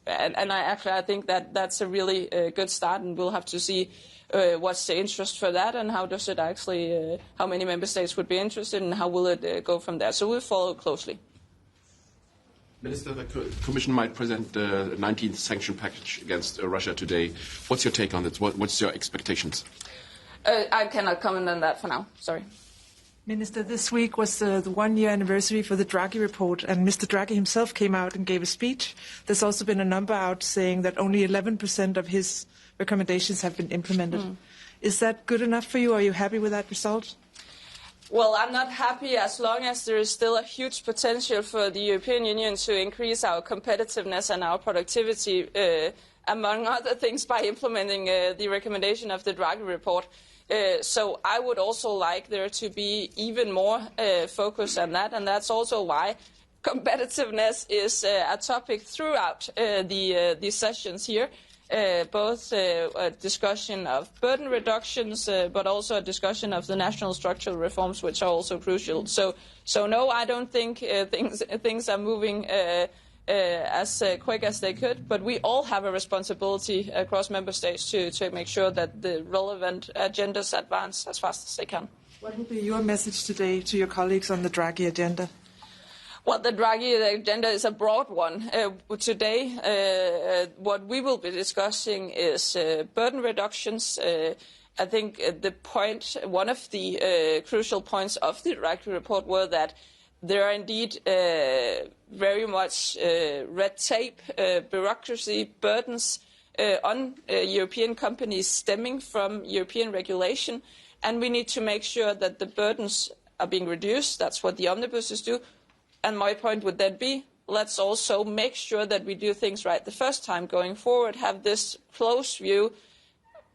and I think that that's a really good start, and we'll have to see what's the interest for that, and how does it actually, how many member states would be interested, and how will it go from there. So we'll follow closely. Minister, the Commission might present the 19th sanction package against Russia today. What's your take on this? What's your expectations? I cannot comment on that for now. Sorry. Minister, this week was the one-year anniversary for the Draghi report, and Mr. Draghi himself came out and gave a speech. There's also been a number out saying that only 11% of his recommendations have been implemented. Is that good enough for you? Are you happy with that result? Well, I'm not happy as long as there is still a huge potential for the European Union to increase our competitiveness and our productivity, among other things, by implementing the recommendation of the Draghi report. So I would also like there to be even more focus on that, and that's also why competitiveness is a topic throughout the sessions here. Both a discussion of burden reductions, but also a discussion of the national structural reforms, which are also crucial. So no, I don't think things are moving as quick as they could, but we all have a responsibility across member states to make sure that the relevant agendas advance as fast as they can. What will be your message today to your colleagues on the Draghi agenda? Well, the Draghi agenda is a broad one. Today, what we will be discussing is burden reductions. I think one of the crucial points of the Draghi report were that there are indeed very much red tape, bureaucracy, burdens on European companies stemming from European regulation, and we need to make sure that the burdens are being reduced. That's what the omnibuses do. And my point would then be, let's also make sure that we do things right the first time going forward, have this close view,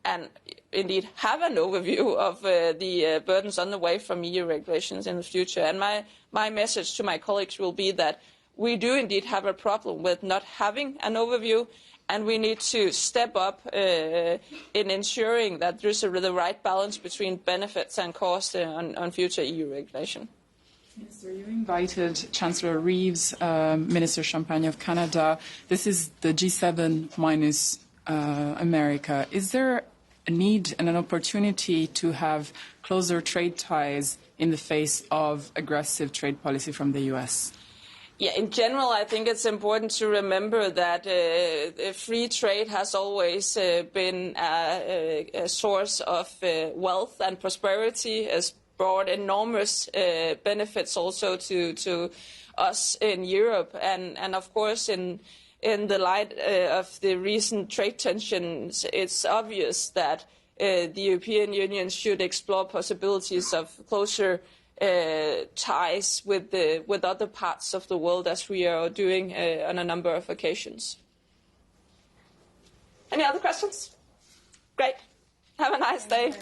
and indeed have an overview of the burdens on the way from EU regulations in the future. And my message to my colleagues will be that we do indeed have a problem with not having an overview, and we need to step up in ensuring that there's the right balance between benefits and cost on future EU regulation. Minister, you invited Chancellor Reeves, Minister Champagne of Canada. This is the G7 minus America. Is there a need and an opportunity to have closer trade ties in the face of aggressive trade policy from the U.S.? Yeah, in general, I think it's important to remember that free trade has always been a source of wealth and prosperity, has brought enormous benefits also to us in Europe. And of course, in the light of the recent trade tensions, it's obvious that the European Union should explore possibilities of closer ties with other parts of the world, as we are doing on a number of occasions. Any other questions? Great. Have a nice day.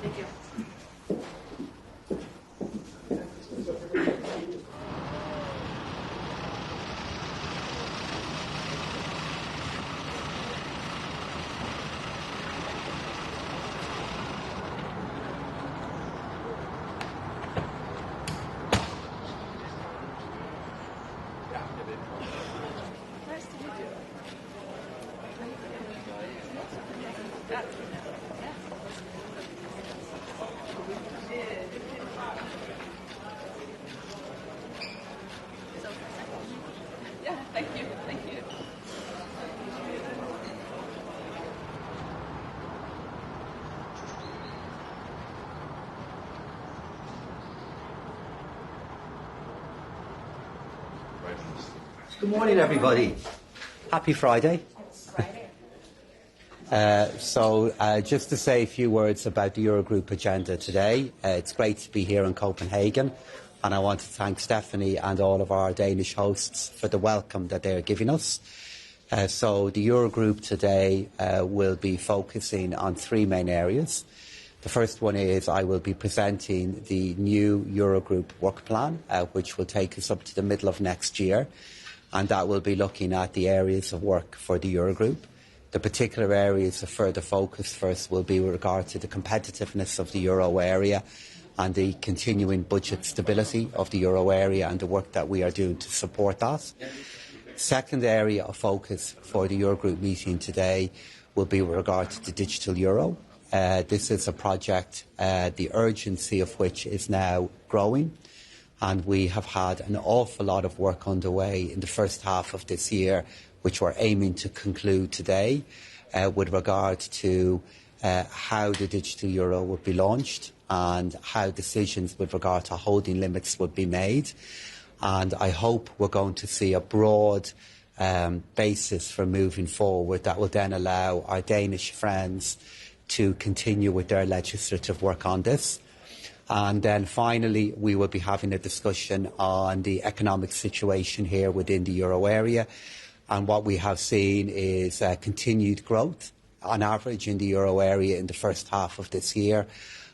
Thank you. Good morning, everybody. Happy Friday. Just to say a few words about the Eurogroup agenda today. It's great to be here in Copenhagen, and I want to thank Stephanie and all of our Danish hosts for the welcome that they're giving us. The Eurogroup today will be focusing on three main areas. The first one is I will be presenting the new Eurogroup work plan, which will take us up to the middle of next year. And that will be looking at the areas of work for the Eurogroup. The particular areas of further focus first will be with regard to the competitiveness of the euro area and the continuing budget stability of the euro area and the work that we are doing to support that. Second area of focus for the Eurogroup meeting today will be with regard to the digital euro. This is a project, the urgency of which is now growing. And we have had an awful lot of work underway in the first half of this year, which we're aiming to conclude today, with regard to how the digital euro would be launched and how decisions with regard to holding limits would be made. And I hope we're going to see a broad basis for moving forward that will then allow our Danish friends to continue with their legislative work on this. And then finally, we will be having a discussion on the economic situation here within the euro area. And what we have seen is continued growth on average in the euro area in the first half of this year,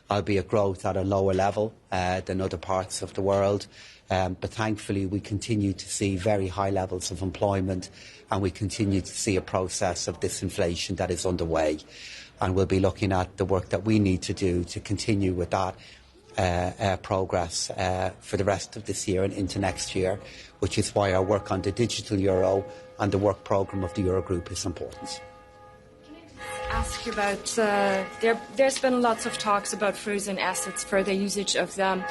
albeit growth at a lower level than other parts of the world. But thankfully, we continue to see very high levels of employment, and we continue to see a process of disinflation that is underway. And we'll be looking at the work that we need to do to continue with that progress for the rest of this year and into next year, which is why our work on the digital euro and the work programme of the Eurogroup is important. Can I just ask you about, there's been lots of talks about frozen assets, further usage of them.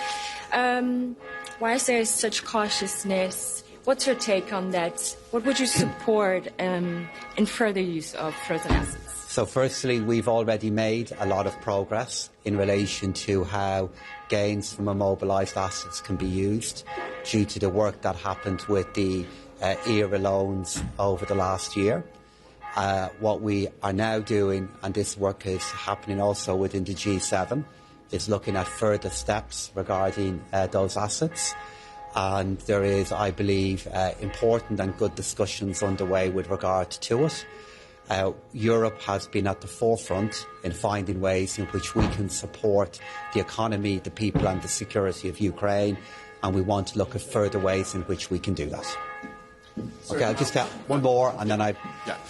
Why is there such cautiousness? What's your take on that? What would you support in further use of frozen assets? So firstly, we've already made a lot of progress in relation to how gains from immobilised assets can be used due to the work that happened with the ERA loans over the last year. What we are now doing, and this work is happening also within the G7, is looking at further steps regarding those assets. And there is, I believe, important and good discussions underway with regard to it. Europe has been at the forefront in finding ways in which we can support the economy, the people and the security of Ukraine, and we want to look at further ways in which we can do that. Okay, I'll just get one more and then I've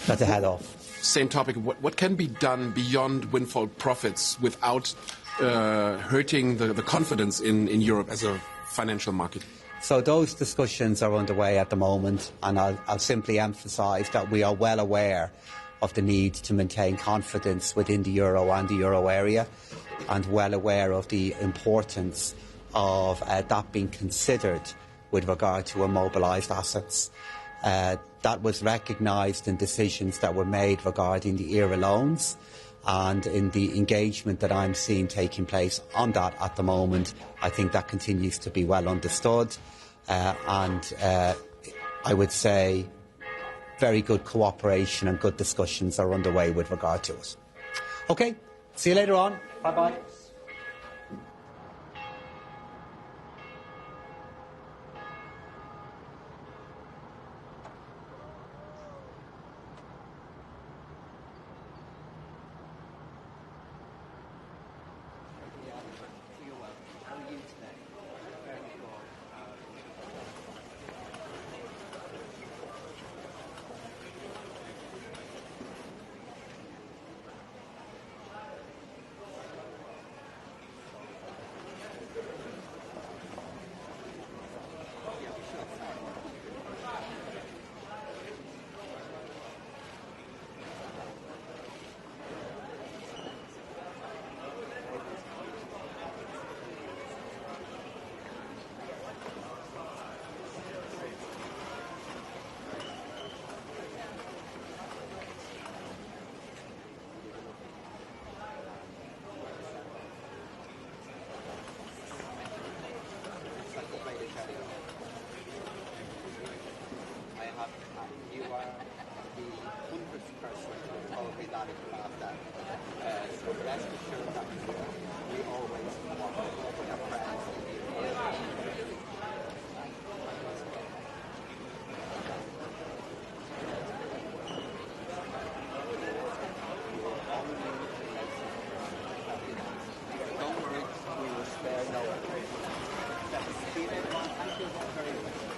got to head off. Same topic. What can be done beyond windfall profits without hurting the confidence in Europe as a financial market? So those discussions are underway at the moment, and I'll simply emphasise that we are well aware of the need to maintain confidence within the euro and the euro area, and well aware of the importance of that being considered with regard to immobilised assets. That was recognised in decisions that were made regarding the ERA loans, and in the engagement that I'm seeing taking place on that at the moment, I think that continues to be well understood, and I would say very good cooperation and good discussions are underway with regard to it. Okay, see you later on. Bye-bye. past that. So rest assured that we always want to work with our friends and people. Don't worry, we will spare no effort. That's been everyone. Thank you very much.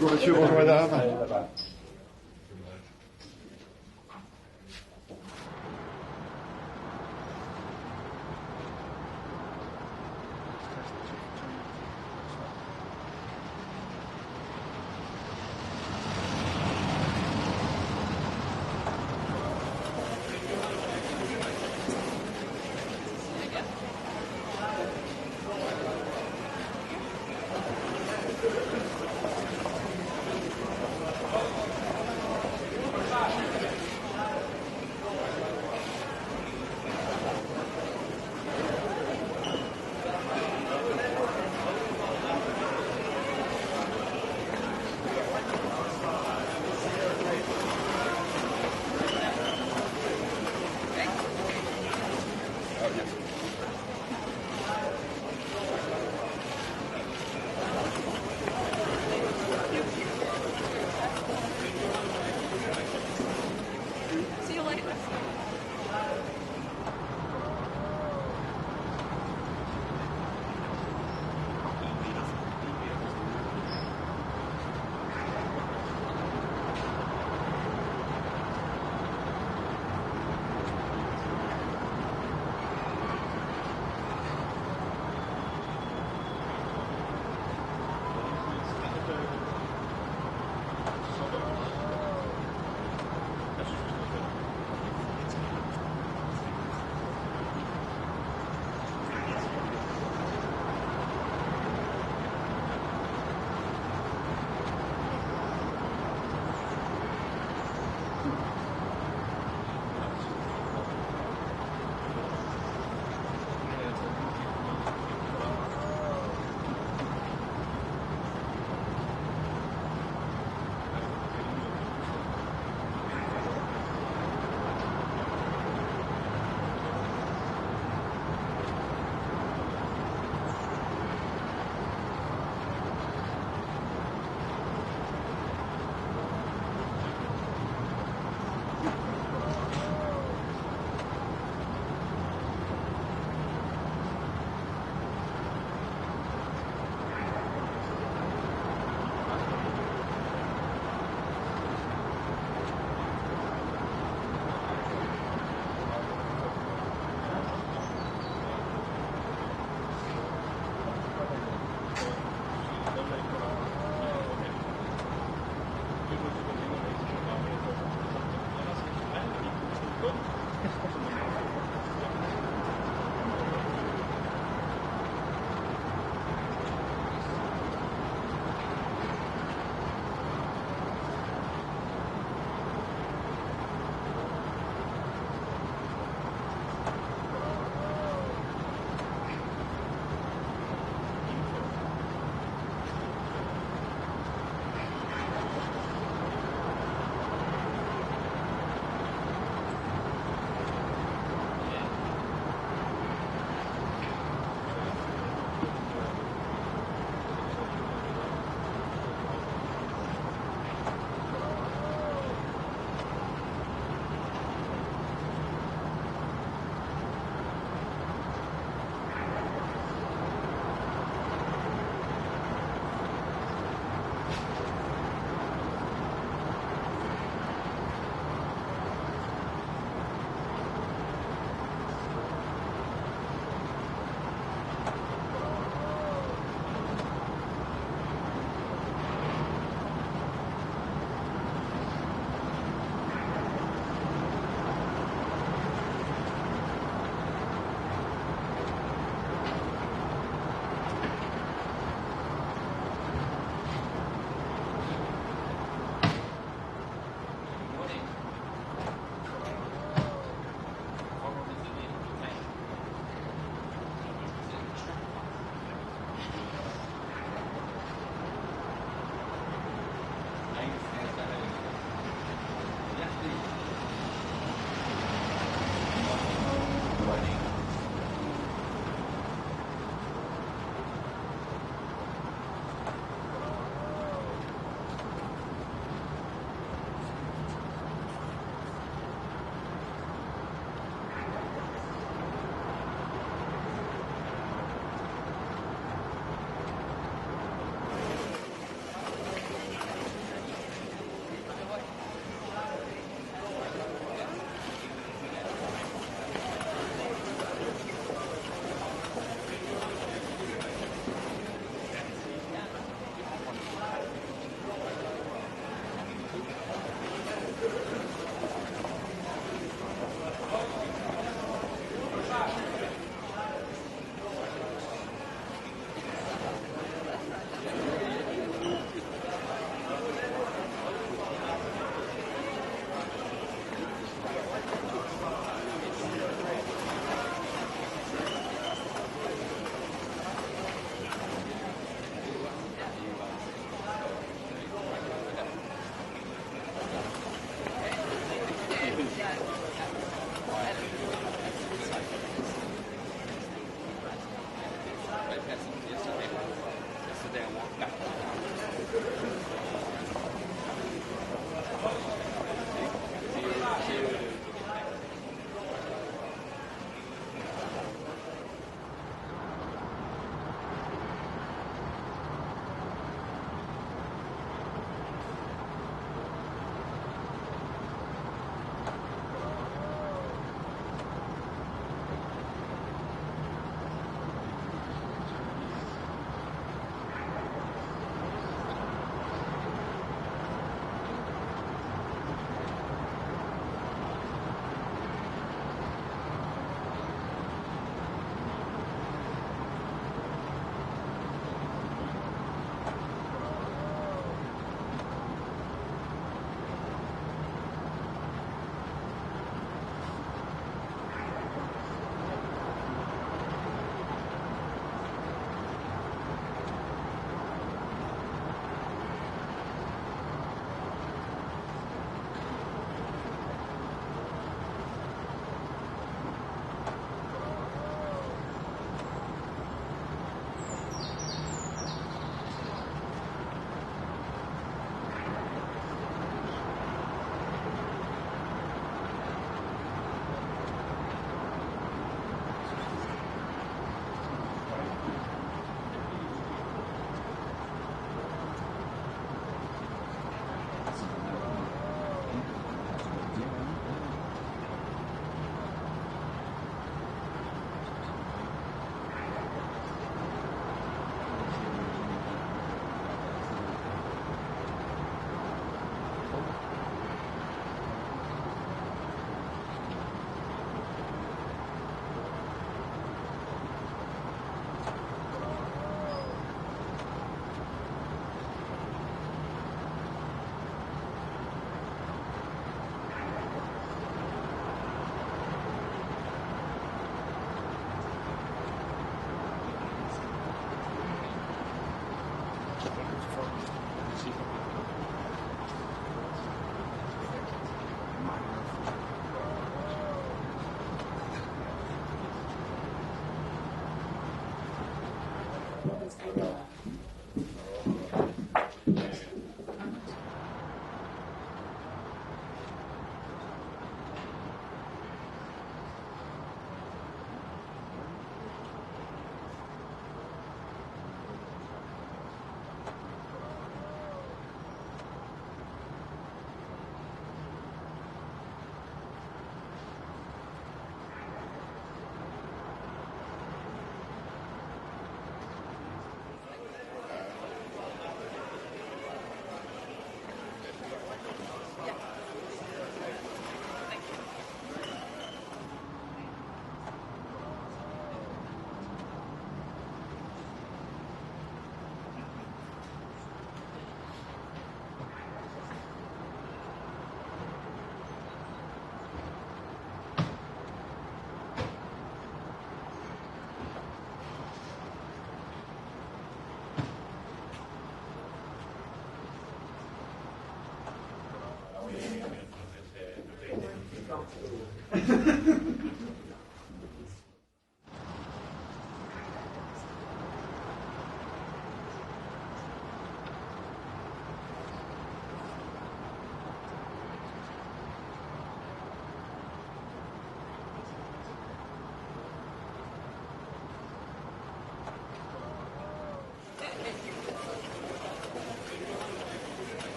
Bonjour, madame.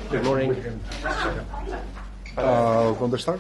Good morning. Want to start?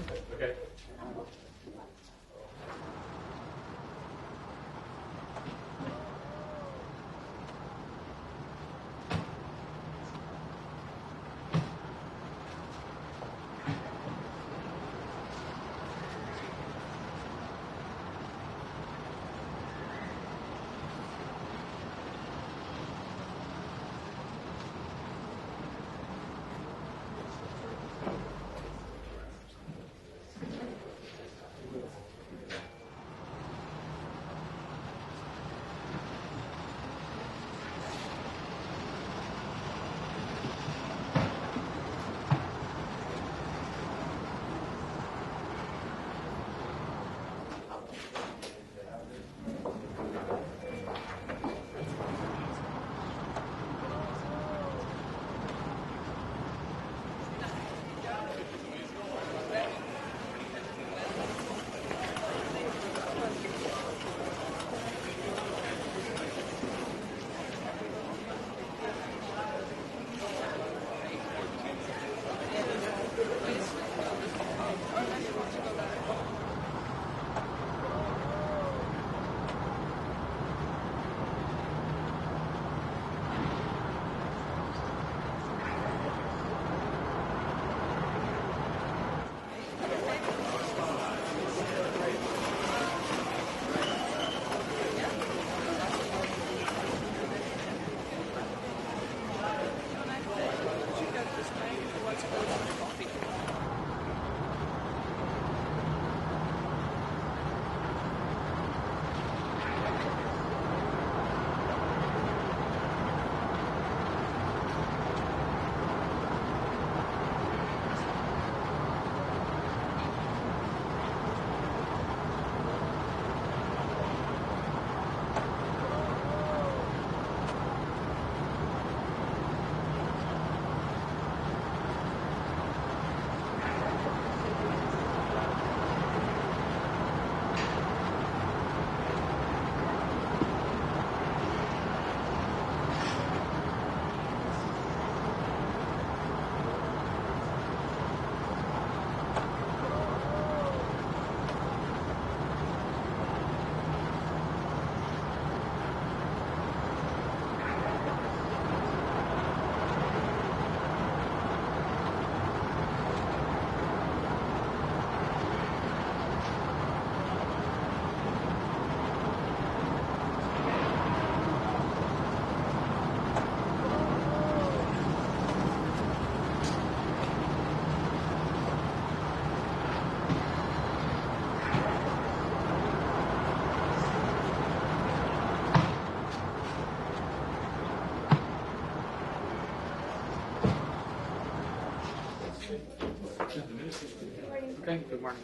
Okay, good morning.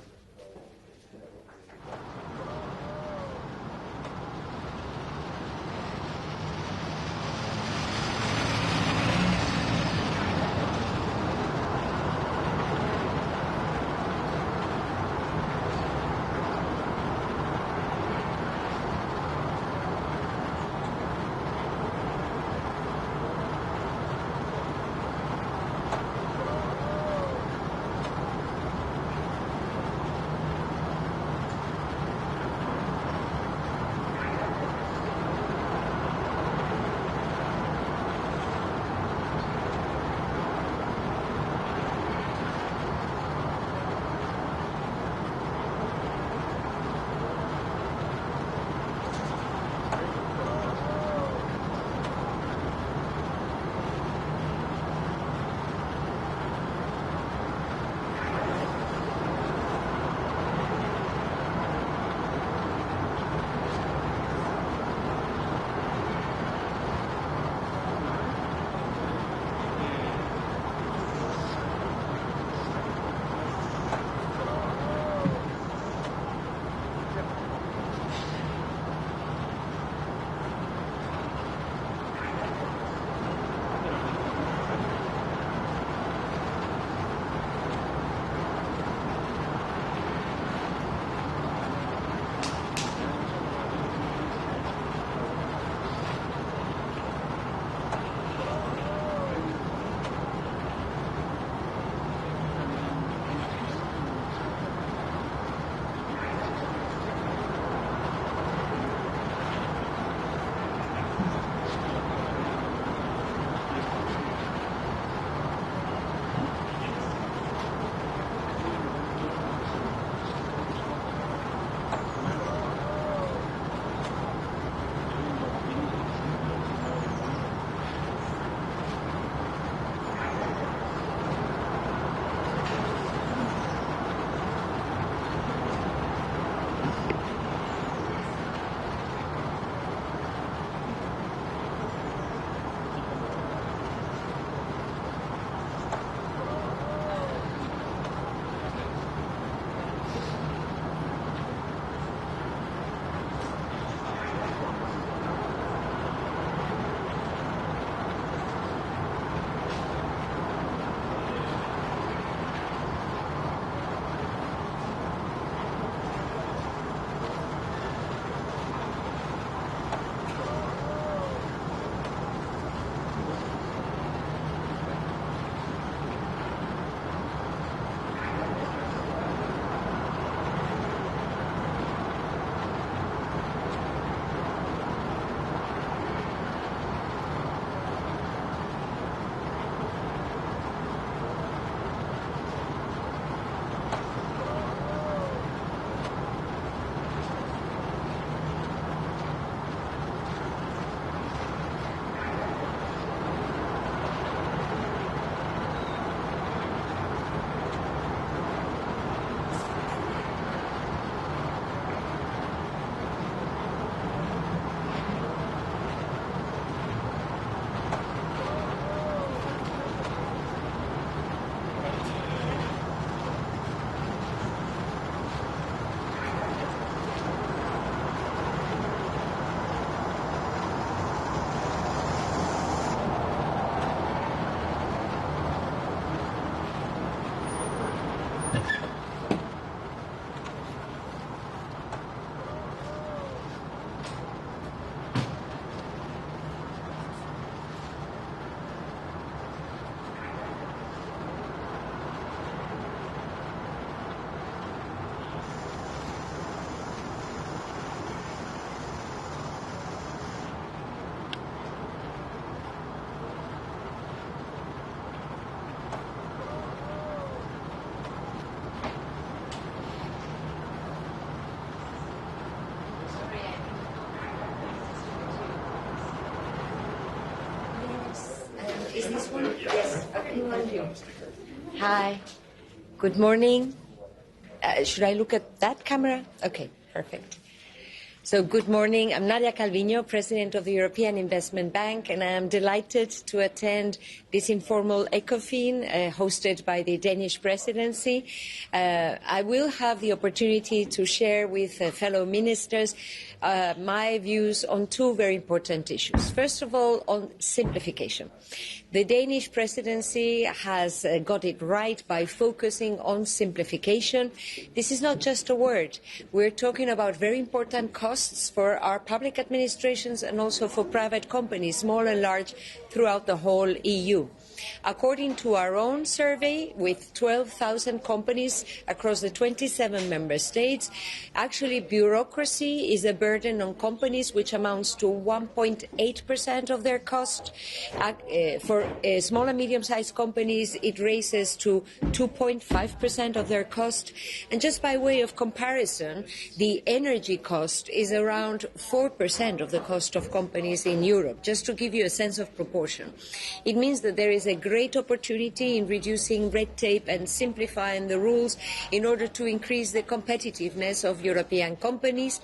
Is this one? Yes. Okay, thank you. Hi. Good morning. Should I look at that camera? Okay, perfect. So good morning. I'm Nadia Calviño, President of the European Investment Bank, and I am delighted to attend this informal ECOFIN hosted by the Danish presidency. I will have the opportunity to share with fellow ministers my views on two very important issues. First of all, on simplification. The Danish presidency has got it right by focusing on simplification. This is not just a word. We're talking about very important costs for our public administrations and also for private companies, small and large, throughout the whole EU. According to our own survey, with 12,000 companies across the 27 member states, actually bureaucracy is a burden on companies which amounts to 1.8% of their cost. For small and medium-sized companies, it raises to 2.5% of their cost. And just by way of comparison, the energy cost is around 4% of the cost of companies in Europe, just to give you a sense of proportion. It means that there is a great opportunity in reducing red tape and simplifying the rules in order to increase the competitiveness of European companies.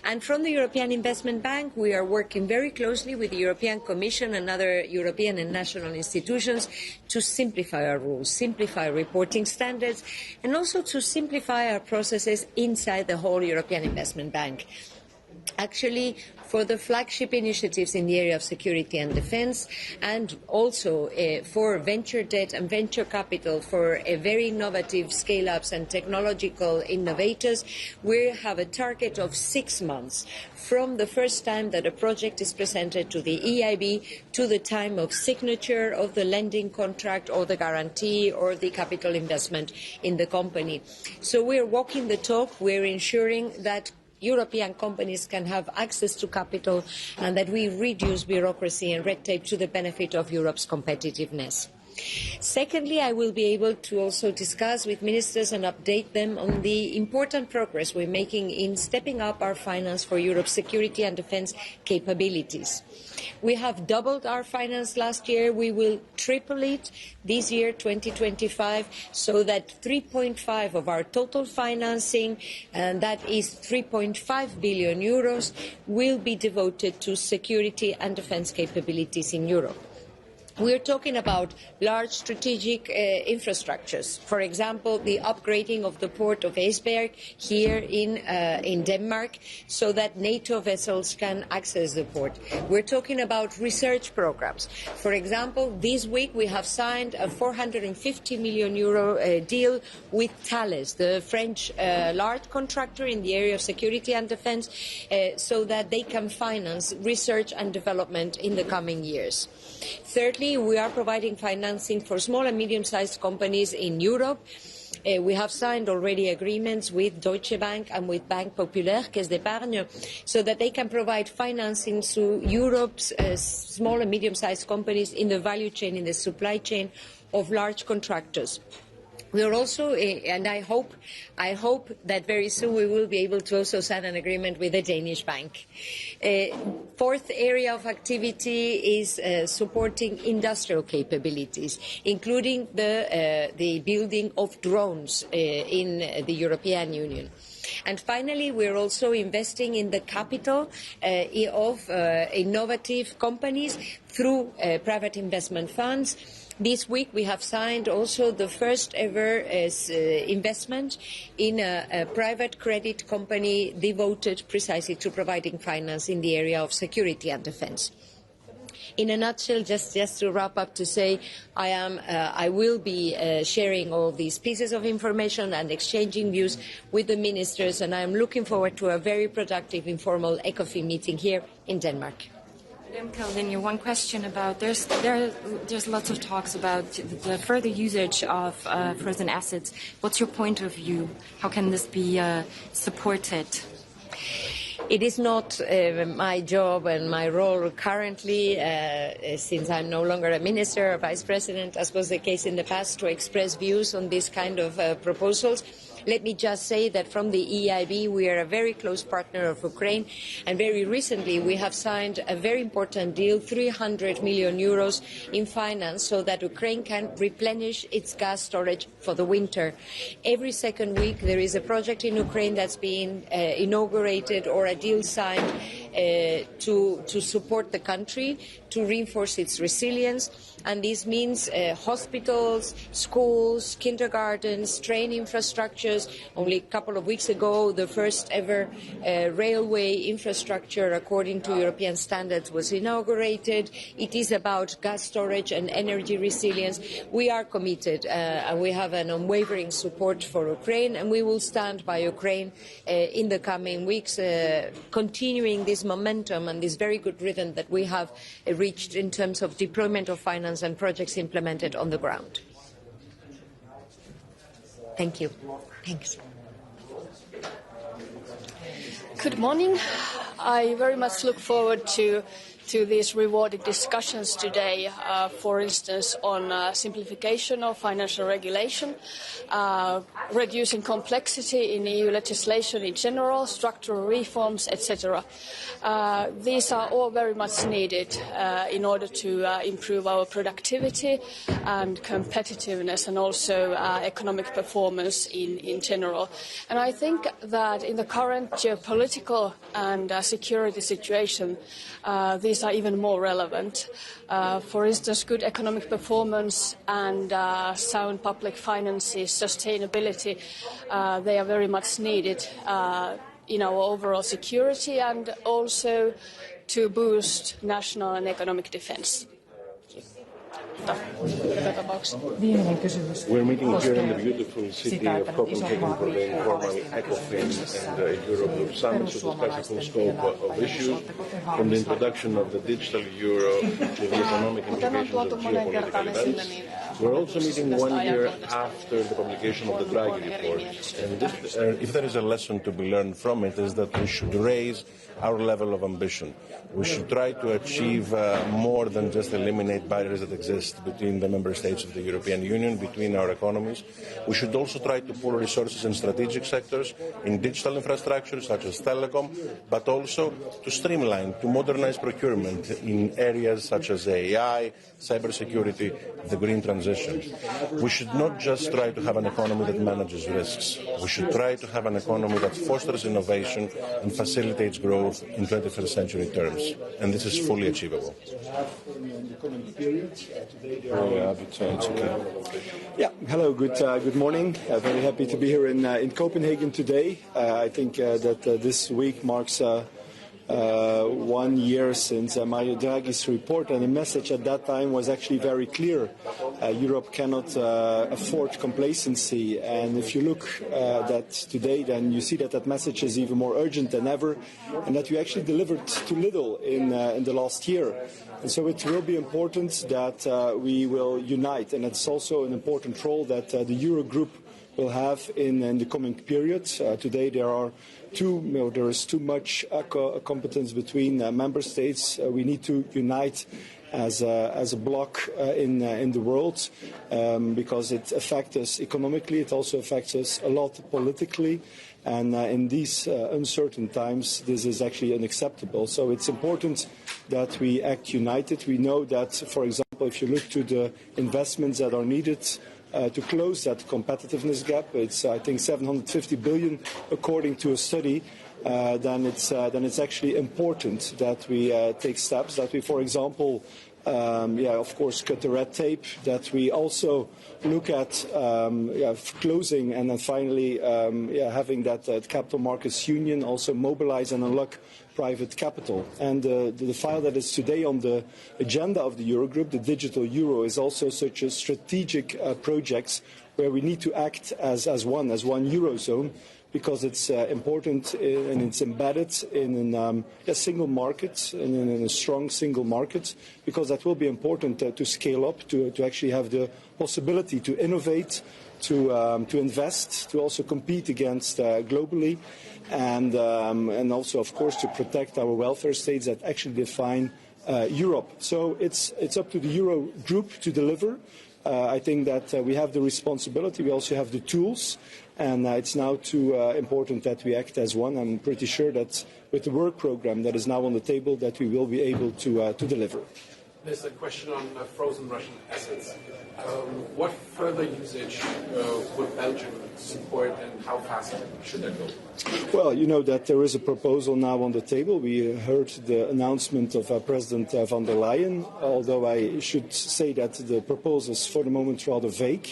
And from the European Investment Bank, we are working very closely with the European Commission and other European and national institutions to simplify our rules, simplify reporting standards, and also to simplify our processes inside the whole European Investment Bank. Actually, for the flagship initiatives in the area of security and defence, and also for venture debt and venture capital for very innovative scale-ups and technological innovators, we have a target of 6 months from the first time that a project is presented to the EIB to the time of signature of the lending contract or the guarantee or the capital investment in the company. So we're walking the talk. We're ensuring that European companies can have access to capital and that we reduce bureaucracy and red tape to the benefit of Europe's competitiveness. Secondly, I will be able to also discuss with ministers and update them on the important progress we're making in stepping up our finance for Europe's security and defence capabilities. We have doubled our finance last year. We will triple it this year, 2025, so that 3.5 of our total financing, and that is 3.5 billion euros, will be devoted to security and defence capabilities in Europe. We are talking about large strategic infrastructures. For example, the upgrading of the port of Esbjerg here in Denmark, so that NATO vessels can access the port. We're talking about research programs. For example, this week we have signed a 450 million euro deal with Thales, the French large contractor in the area of security and defence, so that they can finance research and development in the coming years. Thirdly, we are providing financing for small and medium-sized companies in Europe. We have signed already agreements with Deutsche Bank and with Banque Populaire, Caisse d'Épargne, so that they can provide financing to Europe's small and medium-sized companies in the value chain, in the supply chain of large contractors. We are also, and I hope that very soon we will be able to also sign an agreement with the Danish bank. Fourth area of activity is supporting industrial capabilities, including the building of drones in the European Union. And finally, we are also investing in the capital of innovative companies through private investment funds. This week we have signed also the first ever investment in a private credit company devoted precisely to providing finance in the area of security and defence. In a nutshell, just to wrap up, to say I will be sharing all these pieces of information and exchanging views with the ministers, and I am looking forward to a very productive informal ECOFIN meeting here in Denmark. Then one question about there's lots of talks about the further usage of frozen assets. What's your point of view? How can this be supported? It is not my job and my role currently, since I'm no longer a minister or vice president, as was the case in the past, to express views on these kind of proposals. Let me just say that from the EIB we are a very close partner of Ukraine, and very recently we have signed a very important deal, 300 million euros in finance, so that Ukraine can replenish its gas storage for the winter. Every second week there is a project in Ukraine that's being inaugurated or a deal signed to support the country, to reinforce its resilience. And this means hospitals, schools, kindergartens, train infrastructures. Only a couple of weeks ago, the first ever railway infrastructure, according to European standards, was inaugurated. It is about gas storage and energy resilience. We are committed, and we have an unwavering support for Ukraine, and we will stand by Ukraine in the coming weeks, continuing this momentum and this very good rhythm that we have reached in terms of deployment of finance and projects implemented on the ground. Thank you. Thanks. Good morning. I very much look forward to these rewarding discussions today, for instance, on simplification of financial regulation, reducing complexity in EU legislation in general, structural reforms, etc. These are all very much needed in order to improve our productivity and competitiveness, and also economic performance in general. And I think that in the current geopolitical and security situation, these are even more relevant. For instance, good economic performance and sound public finances, sustainability, they are very much needed in our overall security and also to boost national and economic defense. We're meeting here in the beautiful city of Copenhagen for the Informal ECOFIN and Eurogroup Summit to discuss the full scope of issues, from the introduction of the digital euro to the economic implications of geopolitical events. We're also meeting 1 year after the publication of the Draghi report, and if there is a lesson to be learned from it, is that we should raise our level of ambition. We should try to achieve more than just eliminate barriers that exist between the member states of the European Union, between our economies. We should also try to pool resources in strategic sectors, in digital infrastructure such as telecom, but also to streamline, to modernize procurement in areas such as AI, cybersecurity, the green transition. We should not just try to have an economy that manages risks. We should try to have an economy that fosters innovation and facilitates growth in 21st century terms. And this is fully achievable. Hello, good morning. Very happy to be here in Copenhagen today. I think that this week marks 1 year since Mario Draghi's report, and the message at that time was actually very clear. Europe cannot afford complacency, and if you look at that today, then you see that that message is even more urgent than ever, and that we actually delivered too little in the last year. And so it will be important that we will unite, and it's also an important role that the Eurogroup will have in the coming period. Today there is too much competence between member states. We need to unite as a bloc in the world, because it affects us economically. It also affects us a lot politically. And in these uncertain times, this is actually unacceptable. So it's important that we act united. We know that, for example, if you look to the investments that are needed to close that competitiveness gap, it's I think 750 billion according to a study. Then it's actually important that we take steps. That we, for example, of course, cut the red tape. That we also look at closing and then finally having that capital markets union, also mobilize and unlock private capital. And the file that is today on the agenda of the Eurogroup, the digital euro, is also such a strategic project where we need to act as one Eurozone, because it's important and it's embedded in a single market, in a strong single market, because that will be important to scale up, to actually have the possibility to innovate, to invest, to also compete against globally, and also, of course, to protect our welfare states that actually define Europe. So it's up to the Euro group to deliver. I think that we have the responsibility, we also have the tools, and it's now too important that we act as one. I'm pretty sure that with the work program that is now on the table that we will be able to deliver. There's a question on frozen Russian assets. What further usage would Belgium support, and how fast should that go? Well, you know that there is a proposal now on the table. We heard the announcement of President von der Leyen, although I should say that the proposal is for the moment rather vague.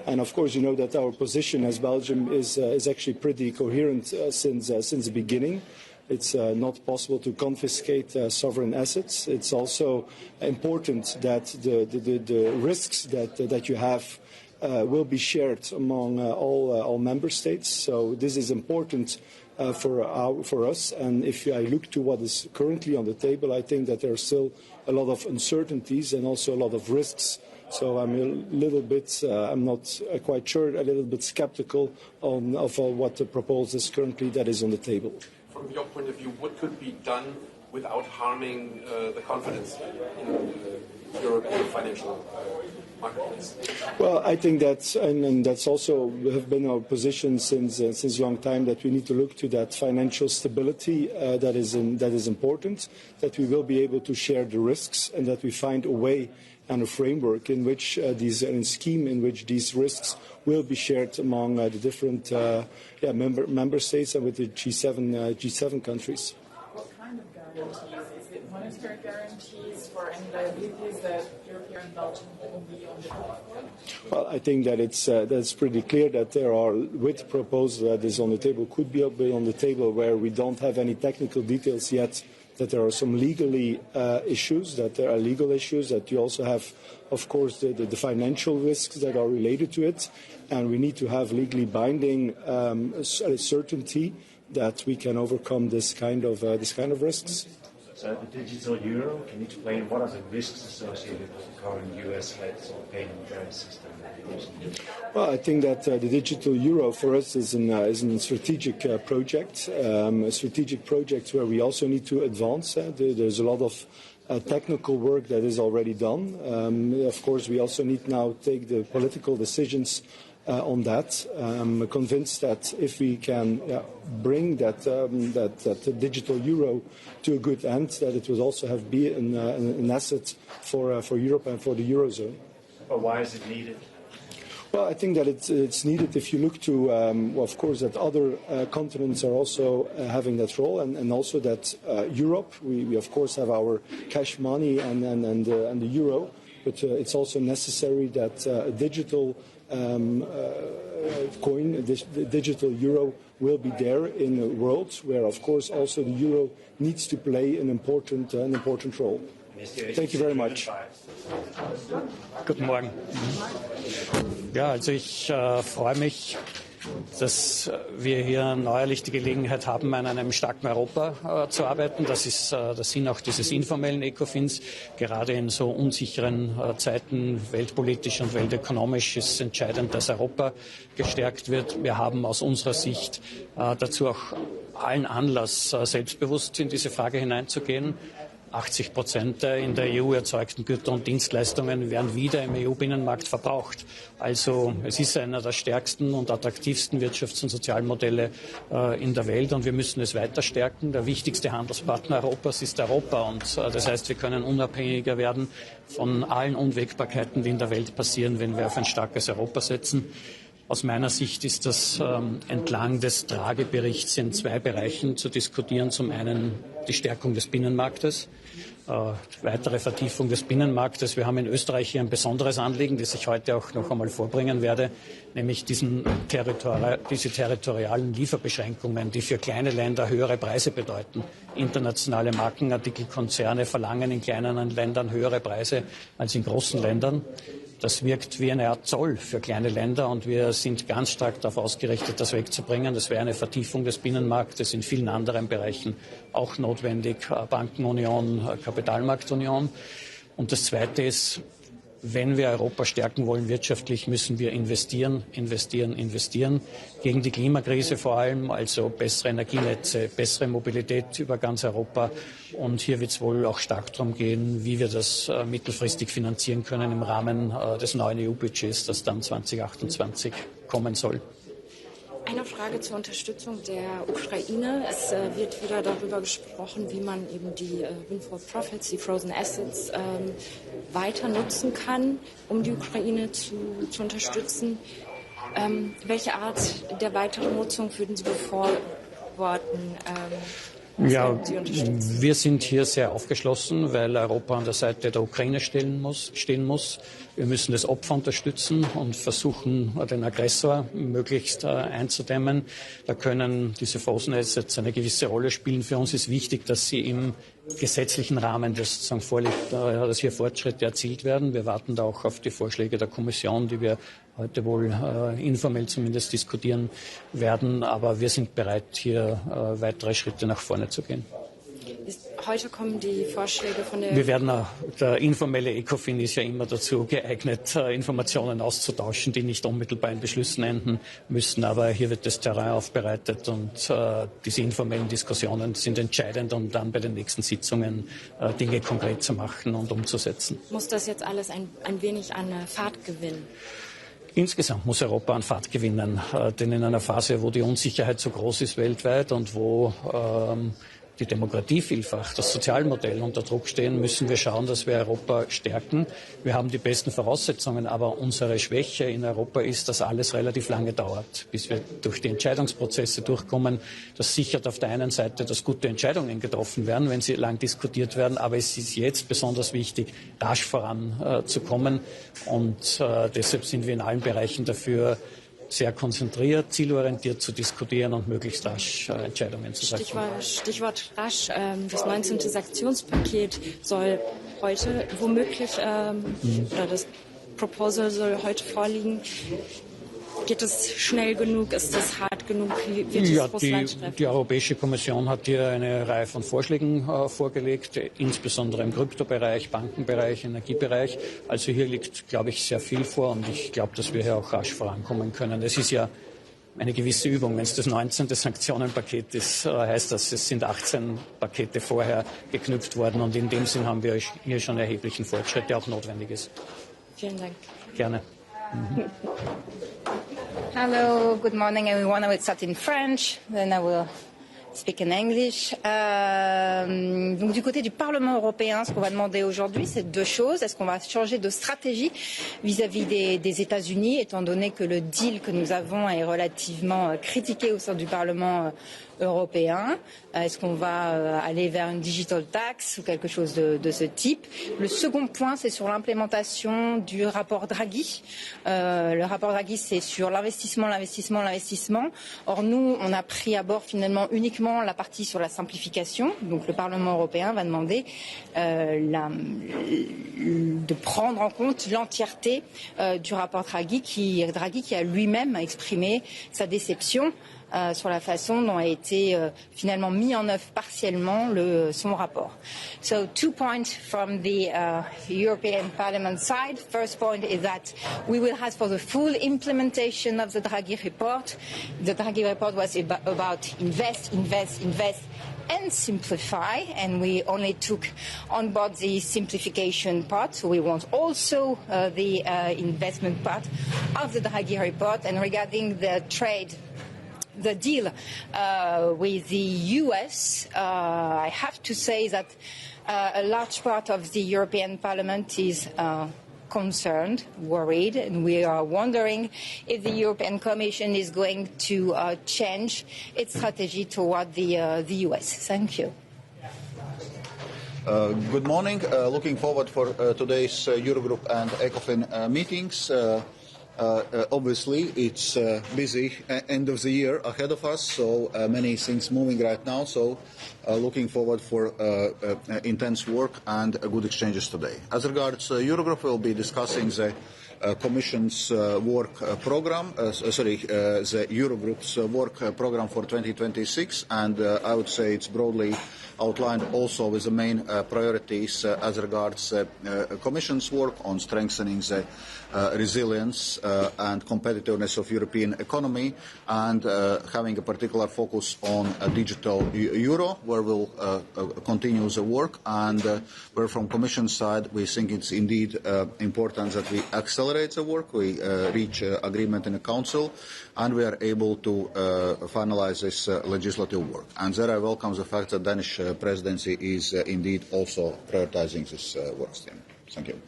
And of course, you know that our position as Belgium is actually pretty coherent since the beginning. It's not possible to confiscate sovereign assets. It's also important that the risks that you have will be shared among all member states. So this is important for us. And if I look to what is currently on the table, I think that there are still a lot of uncertainties and also a lot of risks. So I'm a little bit, I'm not quite sure, a little bit skeptical of what the proposal is currently that is on the table. From your point of view, what could be done without harming the confidence in the European financial marketplace? Well, I think that, and that's also have been our position since a long time, that we need to look to that financial stability that is important, that we will be able to share the risks, and that we find a way and a framework in which scheme in which these risks will be shared among the different member states and with the G7 countries. What kind of guarantees? Is it monetary guarantees for any liabilities that European and Belgium will be on the hook for? Well, I think that that's pretty clear that there are, with the proposal that is on the table, could be on the table where we don't have any technical details yet, that there are some legally issues, that there are legal issues, that you also have, of course, the financial risks that are related to it, and we need to have legally binding certainty that we can overcome this kind of risks. So the digital euro, can you explain what are the risks associated with the current US-led payment system? Well, I think that the digital euro for us is a strategic project, where we also need to advance. There's a lot of technical work that is already done. Of course, we also need now to take the political decisions on that. I'm convinced that if we can bring that digital euro to a good end, that it will also be an asset for Europe and for the Eurozone. But why is it needed? Well, I think that it's needed if you look to, of course, that other continents are also having that role, and also that Europe, we of course have our cash money and the euro, but it's also necessary that a digital coin, the digital euro, will be there in a world where, of course, also the euro needs to play an important role. Thank you very much. Guten Morgen. Ja, also ich freue mich, dass wir hier neuerlich die Gelegenheit haben, an einem starken Europa zu arbeiten. Das ist der Sinn auch dieses informellen Ecofins. Gerade in so unsicheren Zeiten, weltpolitisch und weltökonomisch, ist entscheidend, dass Europa gestärkt wird. Wir haben aus unserer Sicht dazu auch allen Anlass, selbstbewusst in diese Frage hineinzugehen. 80% in der EU erzeugten Güter und Dienstleistungen werden wieder im EU-Binnenmarkt verbraucht. Also es ist einer der stärksten und attraktivsten Wirtschafts- und Sozialmodelle in der Welt, und wir müssen es weiter stärken. Der wichtigste Handelspartner Europas ist Europa, und das heißt, wir können unabhängiger werden von allen Unwägbarkeiten, die in der Welt passieren, wenn wir auf ein starkes Europa setzen. Aus meiner Sicht ist das entlang des Draghi-Berichts in zwei Bereichen zu diskutieren. Zum einen die Stärkung des Binnenmarktes. weitere Vertiefung des Binnenmarktes. Wir haben in Österreich hier ein besonderes Anliegen, das ich heute auch noch einmal vorbringen werde, nämlich diese territorialen Lieferbeschränkungen, die für kleine Länder höhere Preise bedeuten. Internationale Markenartikelkonzerne verlangen in kleineren Ländern höhere Preise als in großen Ländern. Das wirkt wie eine Art Zoll für kleine Länder und wir sind ganz stark darauf ausgerichtet, das wegzubringen. Das wäre eine Vertiefung des Binnenmarktes in vielen anderen Bereichen auch notwendig. Bankenunion, Kapitalmarktunion. Und das Zweite ist, wenn wir Europa stärken wollen wirtschaftlich, müssen wir investieren. Gegen die Klimakrise vor allem, also bessere Energienetze, bessere Mobilität über ganz Europa. Und hier wird es wohl auch stark darum gehen, wie wir das mittelfristig finanzieren können im Rahmen des neuen EU-Budgets, das dann 2028 kommen soll. Eine Frage zur Unterstützung der Ukraine. Es wird wieder darüber gesprochen, wie man eben die Windfall Profits, die Frozen Assets, weiter nutzen kann, um die Ukraine zu unterstützen. Welche Art der weiteren Nutzung würden Sie befürworten? Ja, wir sind hier sehr aufgeschlossen, weil Europa an der Seite der Ukraine stehen muss. Wir müssen das Opfer unterstützen und versuchen, den Aggressor möglichst einzudämmen. Da können diese Frozen Assets eine gewisse Rolle spielen. Für uns ist wichtig, dass sie im gesetzlichen Rahmen, das sozusagen vorliegt, dass hier Fortschritte erzielt werden. Wir warten da auch auf die Vorschläge der Kommission, die wir heute wohl informell zumindest diskutieren werden. Aber wir sind bereit, hier weitere Schritte nach vorne zu gehen. Heute kommen die Vorschläge von der... Wir werden der informelle ECOFIN ist ja immer dazu geeignet, Informationen auszutauschen, die nicht unmittelbar in Beschlüssen enden müssen. Aber hier wird das Terrain aufbereitet und diese informellen Diskussionen sind entscheidend, um dann bei den nächsten Sitzungen Dinge konkret zu machen und umzusetzen. Muss das jetzt alles ein wenig an Fahrt gewinnen? Insgesamt muss Europa an Fahrt gewinnen, denn in einer Phase, wo die Unsicherheit so groß ist weltweit und wo die Demokratievielfalt, das Sozialmodell unter Druck stehen, müssen wir schauen, dass wir Europa stärken. Wir haben die besten Voraussetzungen, aber unsere Schwäche in Europa ist, dass alles relativ lange dauert, bis wir durch die Entscheidungsprozesse durchkommen. Das sichert auf der einen Seite, dass gute Entscheidungen getroffen werden, wenn sie lang diskutiert werden, aber es ist jetzt besonders wichtig, rasch voranzukommen und deshalb sind wir in allen Bereichen dafür, sehr konzentriert, zielorientiert zu diskutieren und möglichst rasch Entscheidungen zu treffen. Stichwort rasch. Das 19. Sanktionspaket soll heute womöglich, oder das Proposal soll heute vorliegen. Geht es schnell genug? Ist das hart genug? Wie wird es Russland treffen? Die Europäische Kommission hat hier eine Reihe von Vorschlägen vorgelegt, insbesondere im Kryptobereich, Bankenbereich, Energiebereich. Also hier liegt, glaube ich, sehr viel vor und ich glaube, dass wir hier auch rasch vorankommen können. Es ist ja eine gewisse Übung. Wenn es das 19. Sanktionenpaket ist, heißt das, es sind 18 Pakete vorher geknüpft worden und in dem Sinn haben wir hier schon erheblichen Fortschritt, der auch notwendig ist. Vielen Dank. Gerne. Hello, good morning everyone. I will start in French, then I will speak in English. Donc du côté du Parlement européen, ce qu'on va demander aujourd'hui, c'est deux choses. Est-ce qu'on va changer de stratégie vis-à-vis des États-Unis, étant donné que le deal que nous avons est relativement critiqué au sein du Parlement européen? Est-ce qu'on va aller vers une digital tax ou quelque chose de ce type? Le second point, c'est sur l'implémentation du rapport Draghi. Le rapport Draghi, c'est sur l'investissement. Or, nous, on a pris à bord finalement uniquement la partie sur la simplification. Donc, le Parlement européen va demander de prendre en compte l'entièreté du rapport Draghi qui a lui-même exprimé sa déception sur la façon dont a été finalement mis en œuvre partiellement son rapport. So 2 points from the European Parliament side. First point is that we will ask for the full implementation of the Draghi report. The Draghi report was about invest and simplify, and we only took on board the simplification part, so we want also the investment part of the Draghi report. And regarding the trade, the deal with the US, I have to say that a large part of the European Parliament is concerned, worried, and we are wondering if the European Commission is going to change its strategy toward the US. Thank you. Good morning. Looking forward for today's Eurogroup and ECOFIN meetings. Obviously, it's busy end of the year ahead of us, so many things moving right now. So, looking forward for intense work and good exchanges today. As regards Eurogroup, we'll be discussing the Commission's work program, the Eurogroup's work program for 2026, and I would say it's broadly outlined also with the main priorities as regards Commission's work on strengthening the resilience and competitiveness of European economy, and having a particular focus on a digital euro, where we'll continue the work, and where from Commission side we think it's indeed important that we accelerate the work, we reach agreement in the Council, and we are able to finalize this legislative work. And there I welcome the fact that the Danish presidency is indeed also prioritizing this work stream. Thank you.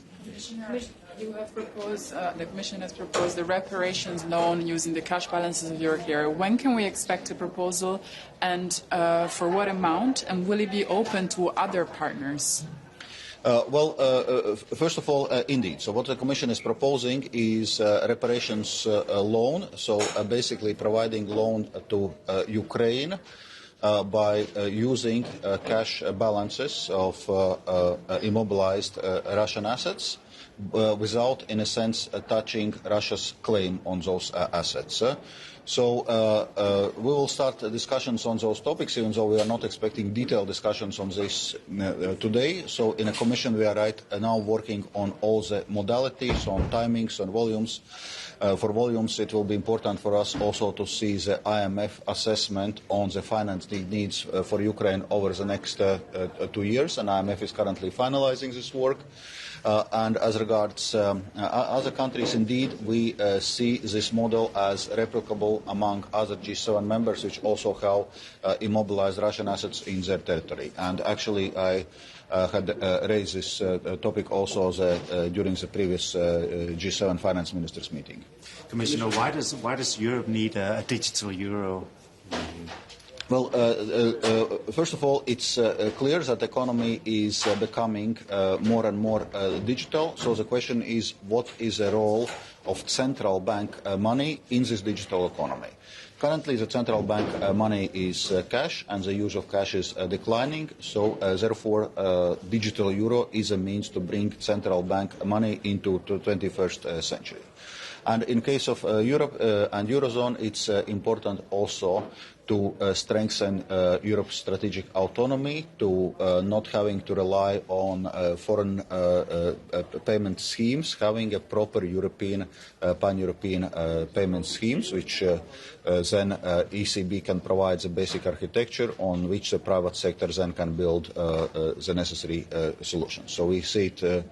You have proposed, the Commission has proposed the reparations loan using the cash balances of Euroclear. When can we expect a proposal, and for what amount, and will it be open to other partners? First of all, indeed. So what the Commission is proposing is a reparations loan, so basically providing loan to Ukraine by using cash balances of immobilized Russian assets, without, in a sense, touching Russia's claim on those assets. So we will start discussions on those topics, even though we are not expecting detailed discussions on this today. So in a Commission we are right now working on all the modalities, on timings, on volumes. For volumes, it will be important for us also to see the IMF assessment on the financing needs for Ukraine over the next 2 years, and IMF is currently finalizing this work. And as regards other countries, indeed, we see this model as replicable among other G7 members, which also have immobilized Russian assets in their territory. And actually, I had raised this topic also during the previous G7 finance ministers meeting. Commissioner, why does Europe need a digital euro? Well, first of all, it's clear that the economy is becoming more and more digital. So the question is, what is the role of central bank money in this digital economy? Currently, the central bank money is cash, and the use of cash is declining. So, therefore, digital euro is a means to bring central bank money into the 21st century. And in case of Europe and Eurozone, it's important also to strengthen Europe's strategic autonomy, to not having to rely on foreign payment schemes, having a proper European, pan-European payment schemes, which then ECB can provide the basic architecture on which the private sector then can build the necessary solutions. So we see it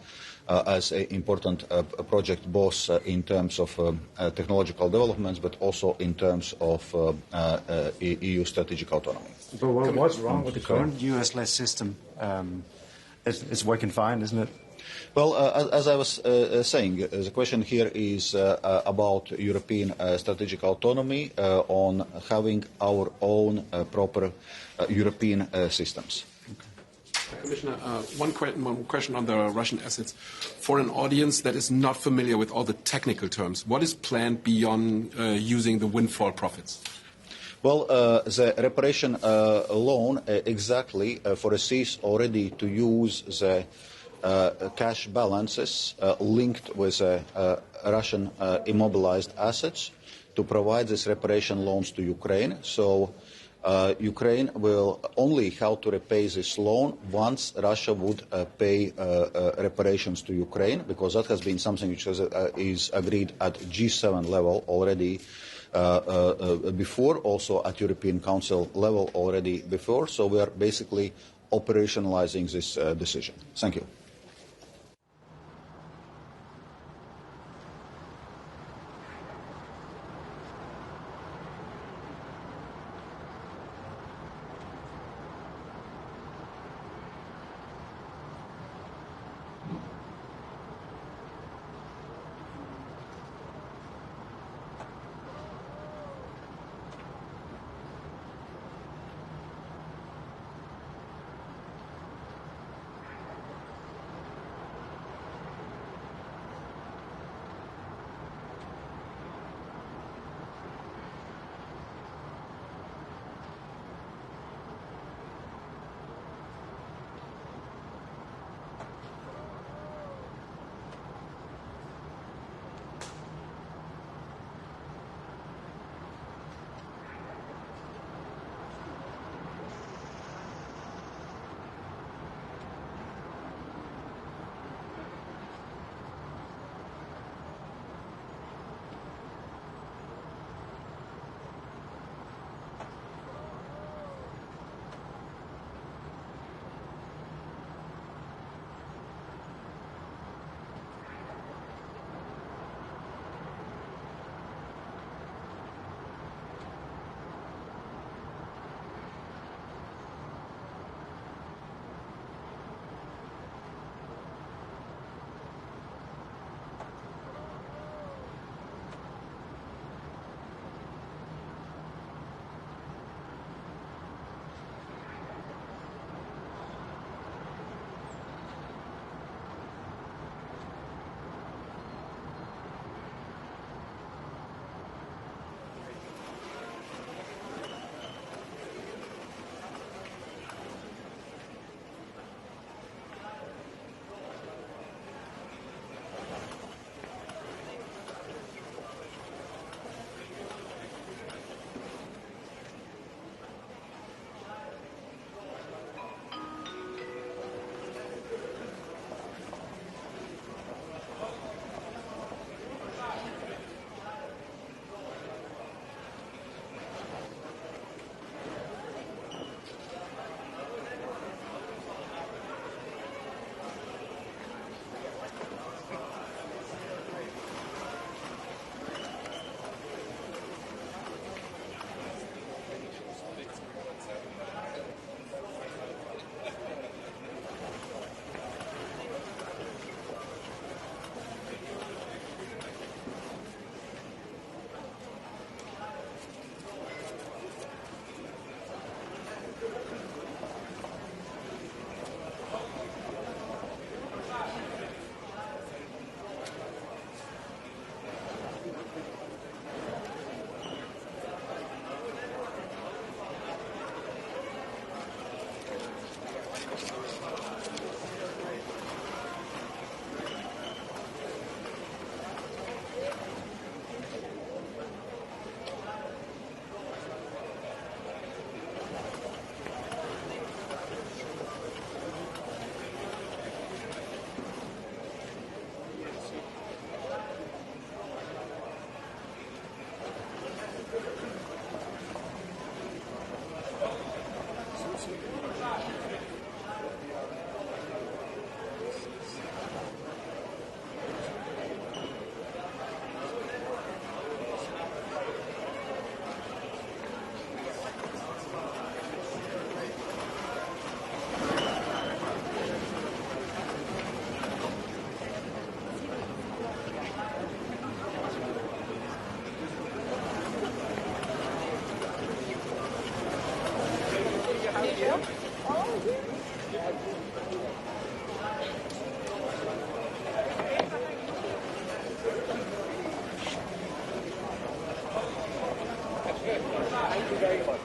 as an important project, both in terms of technological developments, but also in terms of EU strategic autonomy. But what's wrong with the current US-led system? It's working fine, isn't it? Well, as I was saying, the question here is about European strategic autonomy on having our own proper European systems. Commissioner, one question on the Russian assets. For an audience that is not familiar with all the technical terms, what is planned beyond using the windfall profits? Well, the reparation loan exactly foresees already to use the cash balances linked with Russian immobilized assets to provide these reparation loans to Ukraine. So Ukraine will only have to repay this loan once Russia would pay reparations to Ukraine, because that has been something which is agreed at G7 level already before, also at European Council level already before. So we are basically operationalizing this decision. Thank you. Thank you very much.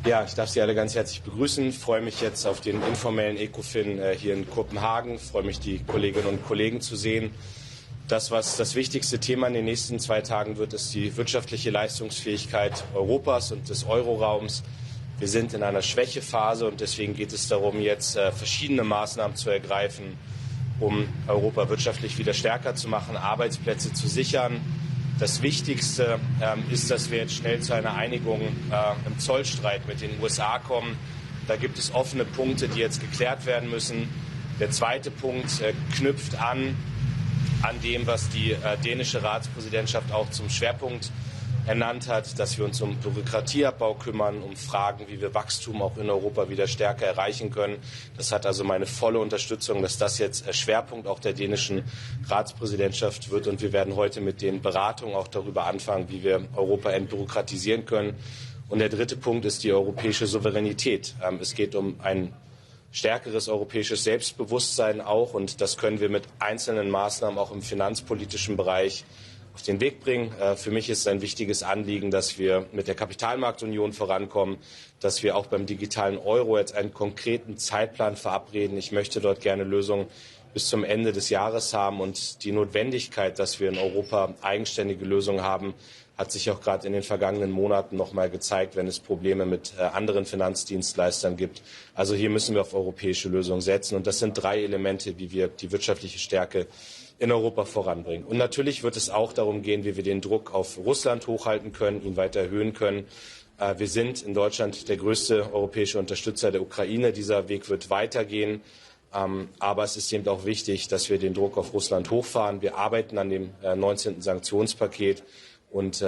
Ja, ich darf Sie alle ganz herzlich begrüßen. Ich freue mich jetzt auf den informellen ECOFIN hier in Kopenhagen. Ich freue mich, die Kolleginnen und Kollegen zu sehen. Das, was das wichtigste Thema in den nächsten 2 Tagen wird, ist die wirtschaftliche Leistungsfähigkeit Europas und des Euroraums. Wir sind in einer Schwächephase und deswegen geht es darum, jetzt verschiedene Maßnahmen zu ergreifen, um Europa wirtschaftlich wieder stärker zu machen, Arbeitsplätze zu sichern. Das Wichtigste ist, dass wir jetzt schnell zu einer Einigung im Zollstreit mit den USA kommen. Da gibt es offene Punkte, die jetzt geklärt werden müssen. Der zweite Punkt knüpft an dem, was die dänische Ratspräsidentschaft auch zum Schwerpunkt ernannt hat, dass wir uns um Bürokratieabbau kümmern, um Fragen, wie wir Wachstum auch in Europa wieder stärker erreichen können. Das hat also meine volle Unterstützung, dass das jetzt Schwerpunkt auch der dänischen Ratspräsidentschaft wird. Und wir werden heute mit den Beratungen auch darüber anfangen, wie wir Europa entbürokratisieren können. Und der dritte Punkt ist die europäische Souveränität. Es geht um ein stärkeres europäisches Selbstbewusstsein auch. Und das können wir mit einzelnen Maßnahmen auch im finanzpolitischen Bereich auf den Weg bringen. Für mich ist ein wichtiges Anliegen, dass wir mit der Kapitalmarktunion vorankommen, dass wir auch beim digitalen Euro jetzt einen konkreten Zeitplan verabreden. Ich möchte dort gerne Lösungen bis zum Ende des Jahres haben. Und die Notwendigkeit, dass wir in Europa eigenständige Lösungen haben, hat sich auch gerade in den vergangenen Monaten noch mal gezeigt, wenn es Probleme mit anderen Finanzdienstleistern gibt. Also hier müssen wir auf europäische Lösungen setzen. Und das sind 3 Elemente, wie wir die wirtschaftliche Stärke in Europa voranbringen. Und natürlich wird es auch darum gehen, wie wir den Druck auf Russland hochhalten können, ihn weiter erhöhen können. Wir sind in Deutschland der größte europäische Unterstützer der Ukraine. Dieser Weg wird weitergehen. Aber es ist eben auch wichtig, dass wir den Druck auf Russland hochfahren. Wir arbeiten an dem 19. Sanktionspaket. Und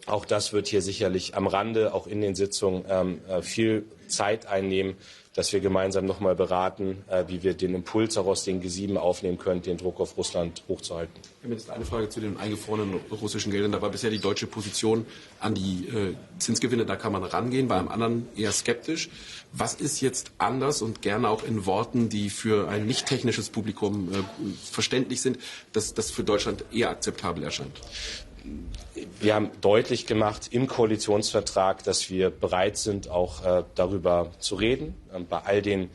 auch das wird hier sicherlich am Rande, auch in den Sitzungen, viel Zeit einnehmen, dass wir gemeinsam noch mal beraten, wie wir den Impuls auch aus den G7 aufnehmen können, den Druck auf Russland hochzuhalten. Herr Minister, eine Frage zu den eingefrorenen russischen Geldern. Da war bisher die deutsche Position an die Zinsgewinne, da kann man rangehen, bei einem anderen eher skeptisch. Was ist jetzt anders und gerne auch in Worten, die für ein nicht technisches Publikum verständlich sind, dass das für Deutschland eher akzeptabel erscheint? Wir haben deutlich gemacht im Koalitionsvertrag, dass wir bereit sind, auch darüber zu reden, bei all den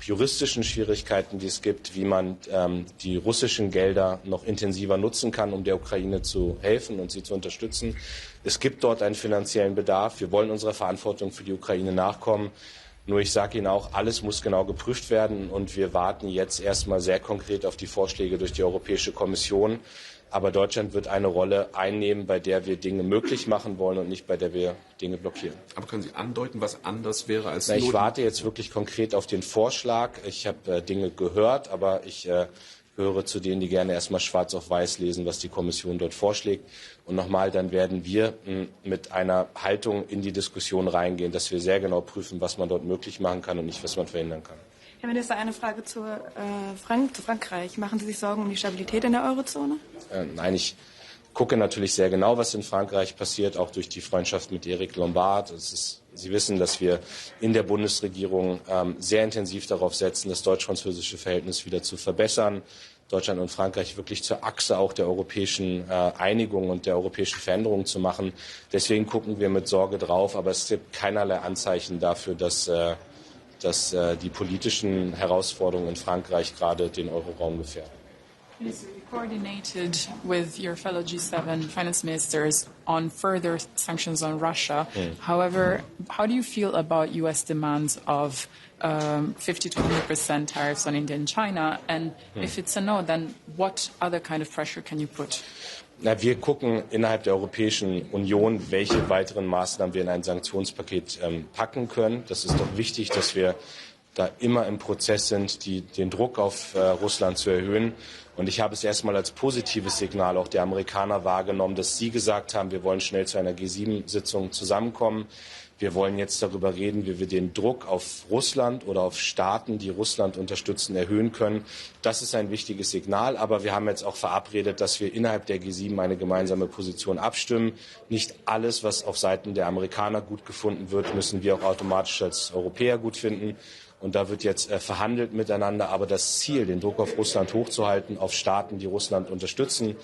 juristischen Schwierigkeiten, die es gibt, wie man die russischen Gelder noch intensiver nutzen kann, um der Ukraine zu helfen und sie zu unterstützen. Es gibt dort einen finanziellen Bedarf. Wir wollen unserer Verantwortung für die Ukraine nachkommen. Nur ich sage Ihnen auch, alles muss genau geprüft werden und wir warten jetzt erstmal sehr konkret auf die Vorschläge durch die Europäische Kommission. Aber Deutschland wird eine Rolle einnehmen, bei der wir Dinge möglich machen wollen und nicht bei der wir Dinge blockieren. Aber können Sie andeuten, was anders wäre als Ich warte jetzt wirklich konkret auf den Vorschlag. Ich habe Dinge gehört, aber ich gehöre zu denen, die gerne erstmal schwarz auf weiß lesen, was die Kommission dort vorschlägt. Und nochmal, dann werden wir mit einer Haltung in die Diskussion reingehen, dass wir sehr genau prüfen, was man dort möglich machen kann und nicht, was man verhindern kann. Herr Minister, eine Frage zu Frankreich. Machen Sie sich Sorgen um die Stabilität in der Eurozone? Nein, ich gucke natürlich sehr genau, was in Frankreich passiert, auch durch die Freundschaft mit Eric Lombard. Sie wissen, dass wir in der Bundesregierung sehr intensiv darauf setzen, das deutsch-französische Verhältnis wieder zu verbessern. Deutschland und Frankreich wirklich zur Achse auch der europäischen Einigung und der europäischen Veränderung zu machen. Deswegen gucken wir mit Sorge drauf, aber es gibt keinerlei Anzeichen dafür, dass die politischen Herausforderungen in Frankreich gerade den Euroraum gefährden. You coordinated with your fellow G7 finance ministers on further sanctions on Russia. However, how do you feel about U.S. demands of 50 to 100% tariffs on India and China? And if it's a no, then what other kind of pressure can you put? Wir gucken innerhalb der Europäischen Union, welche weiteren Maßnahmen wir in ein Sanktionspaket packen können. Das ist doch wichtig, dass wir da immer im Prozess sind, den Druck auf Russland zu erhöhen. Und ich habe es erstmal als positives Signal auch der Amerikaner wahrgenommen, dass sie gesagt haben, wir wollen schnell zu einer G7-Sitzung zusammenkommen. Wir wollen jetzt darüber reden, wie wir den Druck auf Russland oder auf Staaten, die Russland unterstützen, erhöhen können. Das ist ein wichtiges Signal. Aber wir haben jetzt auch verabredet, dass wir innerhalb der G7 eine gemeinsame Position abstimmen. Nicht alles, was auf Seiten der Amerikaner gut gefunden wird, müssen wir auch automatisch als Europäer gut finden. Und da wird jetzt verhandelt miteinander. Aber das Ziel, den Druck auf Russland hochzuhalten, auf Staaten, die Russland unterstützen,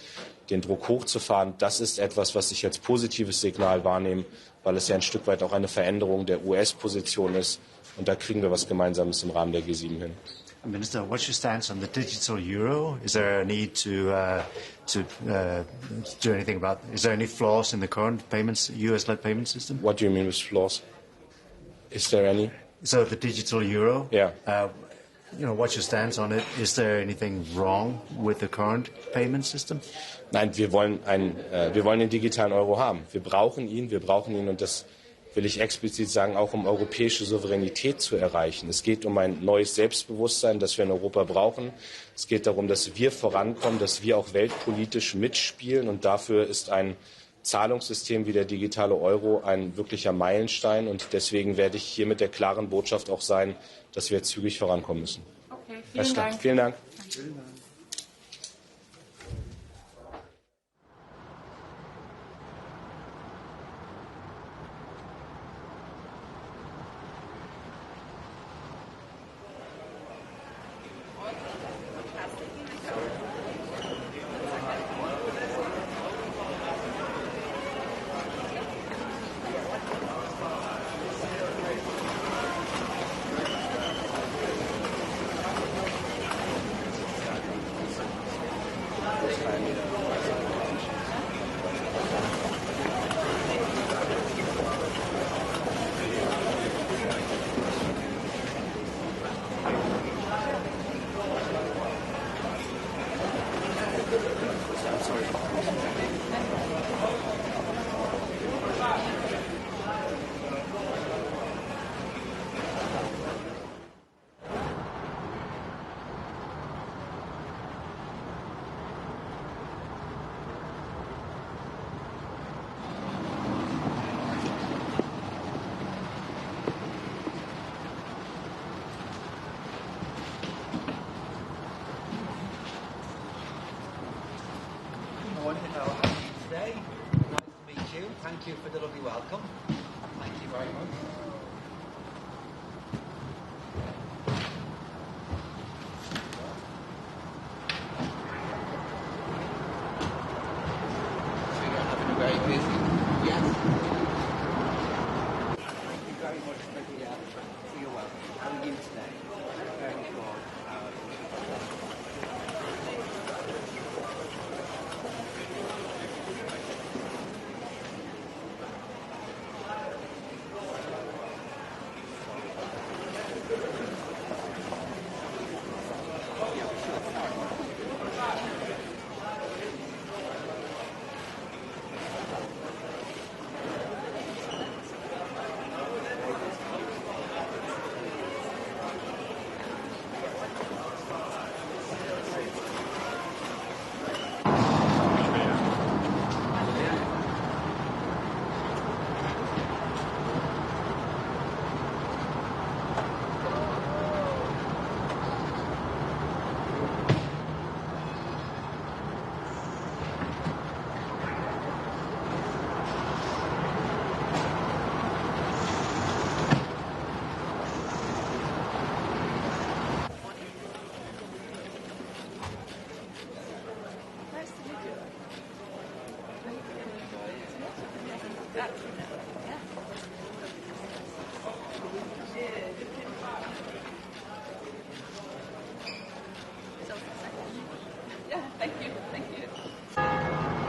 den Druck hochzufahren, das ist etwas, was ich als positives Signal wahrnehme, weil es ja ein Stück weit auch eine Veränderung der US-Position ist. Und da kriegen wir was Gemeinsames im Rahmen der G7 hin. Minister, what's your stance on the digital euro? Is there a need to do anything about? Is there any flaws in the current US-led payment system? What do you mean with flaws? Is there any? So the digital euro. Yeah. What's your stance on it? Is there anything wrong with the current payment system? Nein, wir wollen den digitalen Euro haben. Wir brauchen ihn und das will ich explizit sagen, auch um europäische Souveränität zu erreichen. Es geht um ein neues Selbstbewusstsein, das wir in Europa brauchen. Es geht darum, dass wir vorankommen, dass wir auch weltpolitisch mitspielen. Und dafür ist ein Zahlungssystem wie der digitale Euro ein wirklicher Meilenstein. Und deswegen werde ich hier mit der klaren Botschaft auch sein, dass wir zügig vorankommen müssen. Okay, vielen Dank. Vielen Dank. Thank you for the lovely welcome. Thank you very much. So you're having a very busy, yes? Thank you very much for your welcome. How are you today? Very good.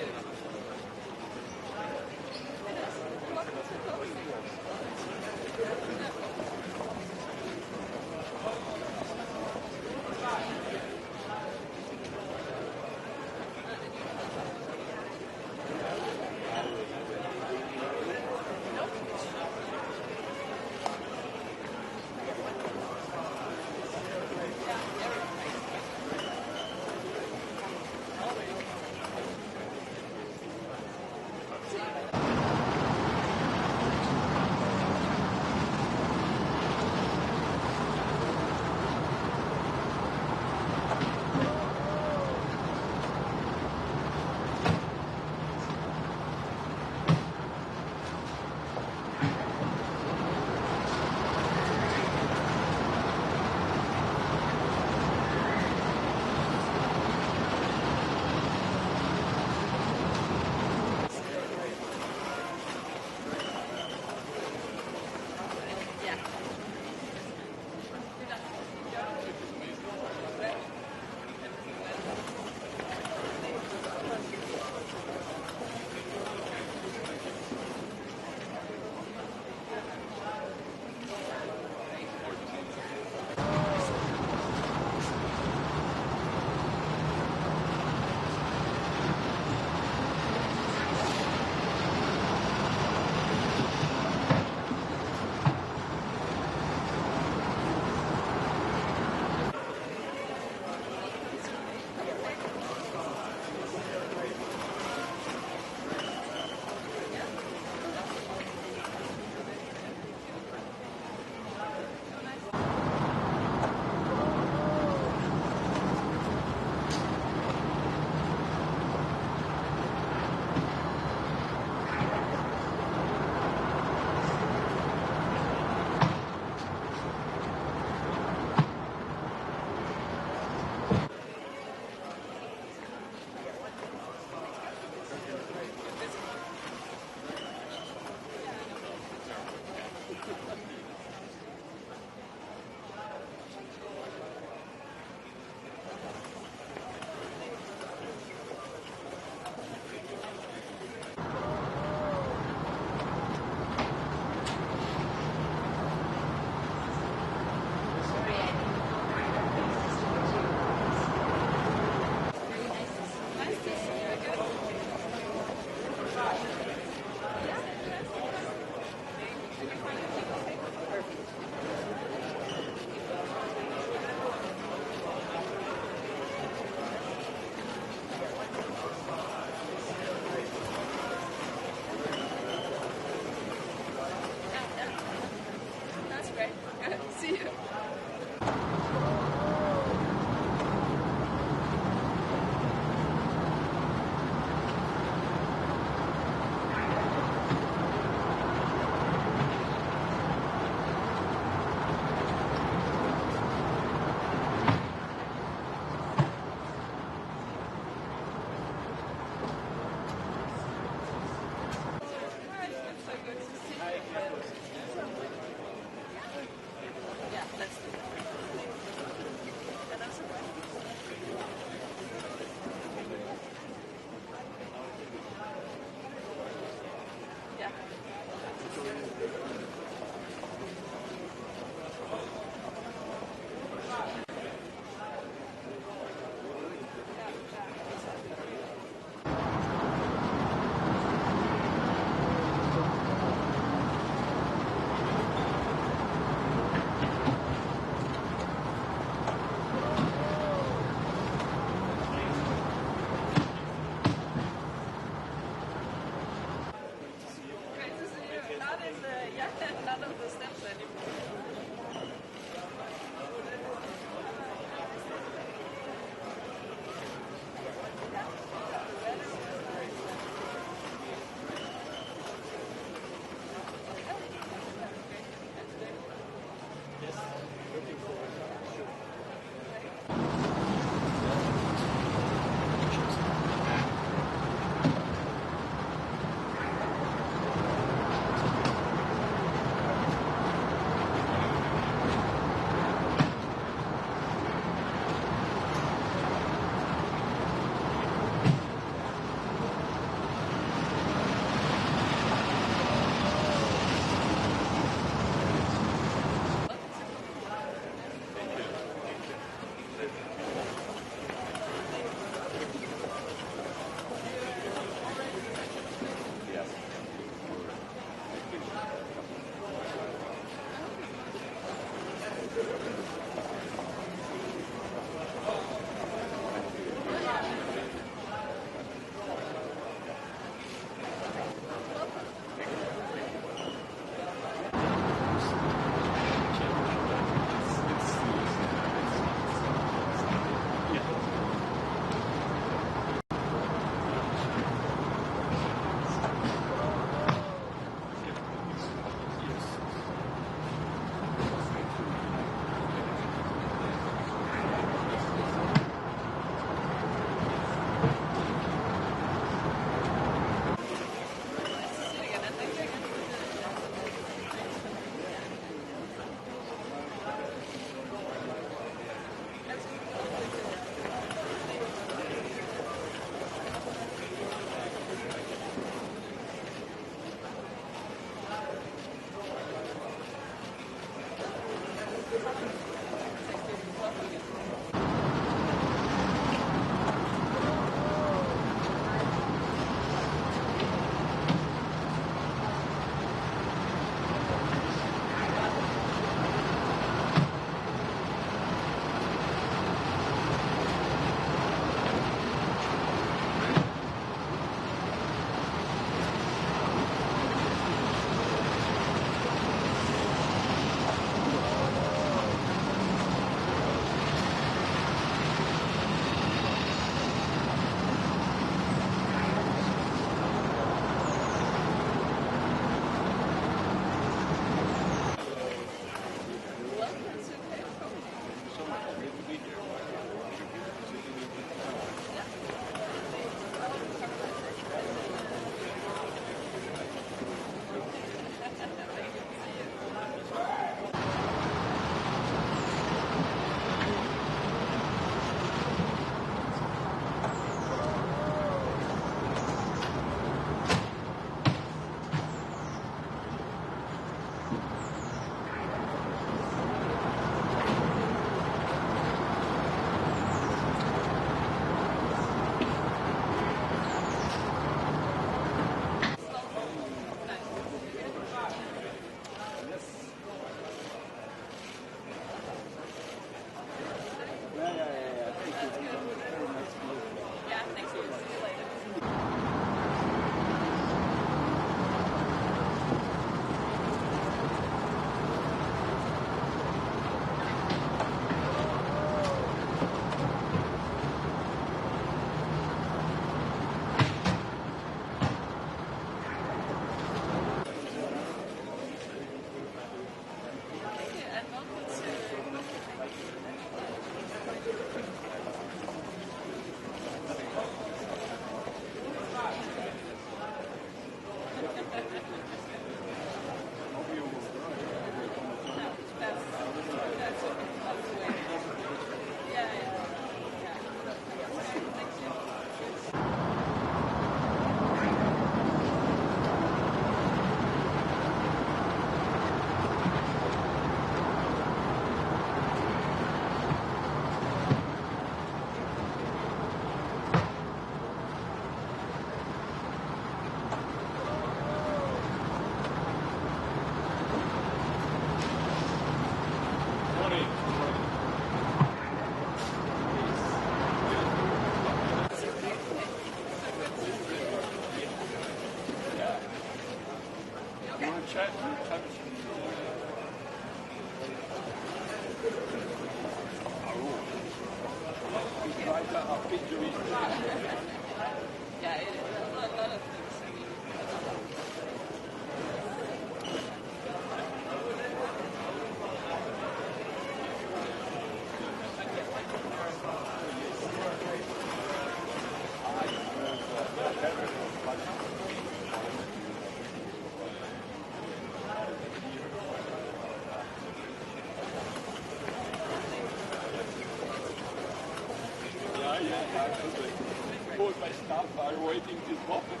My staff are waiting this moment.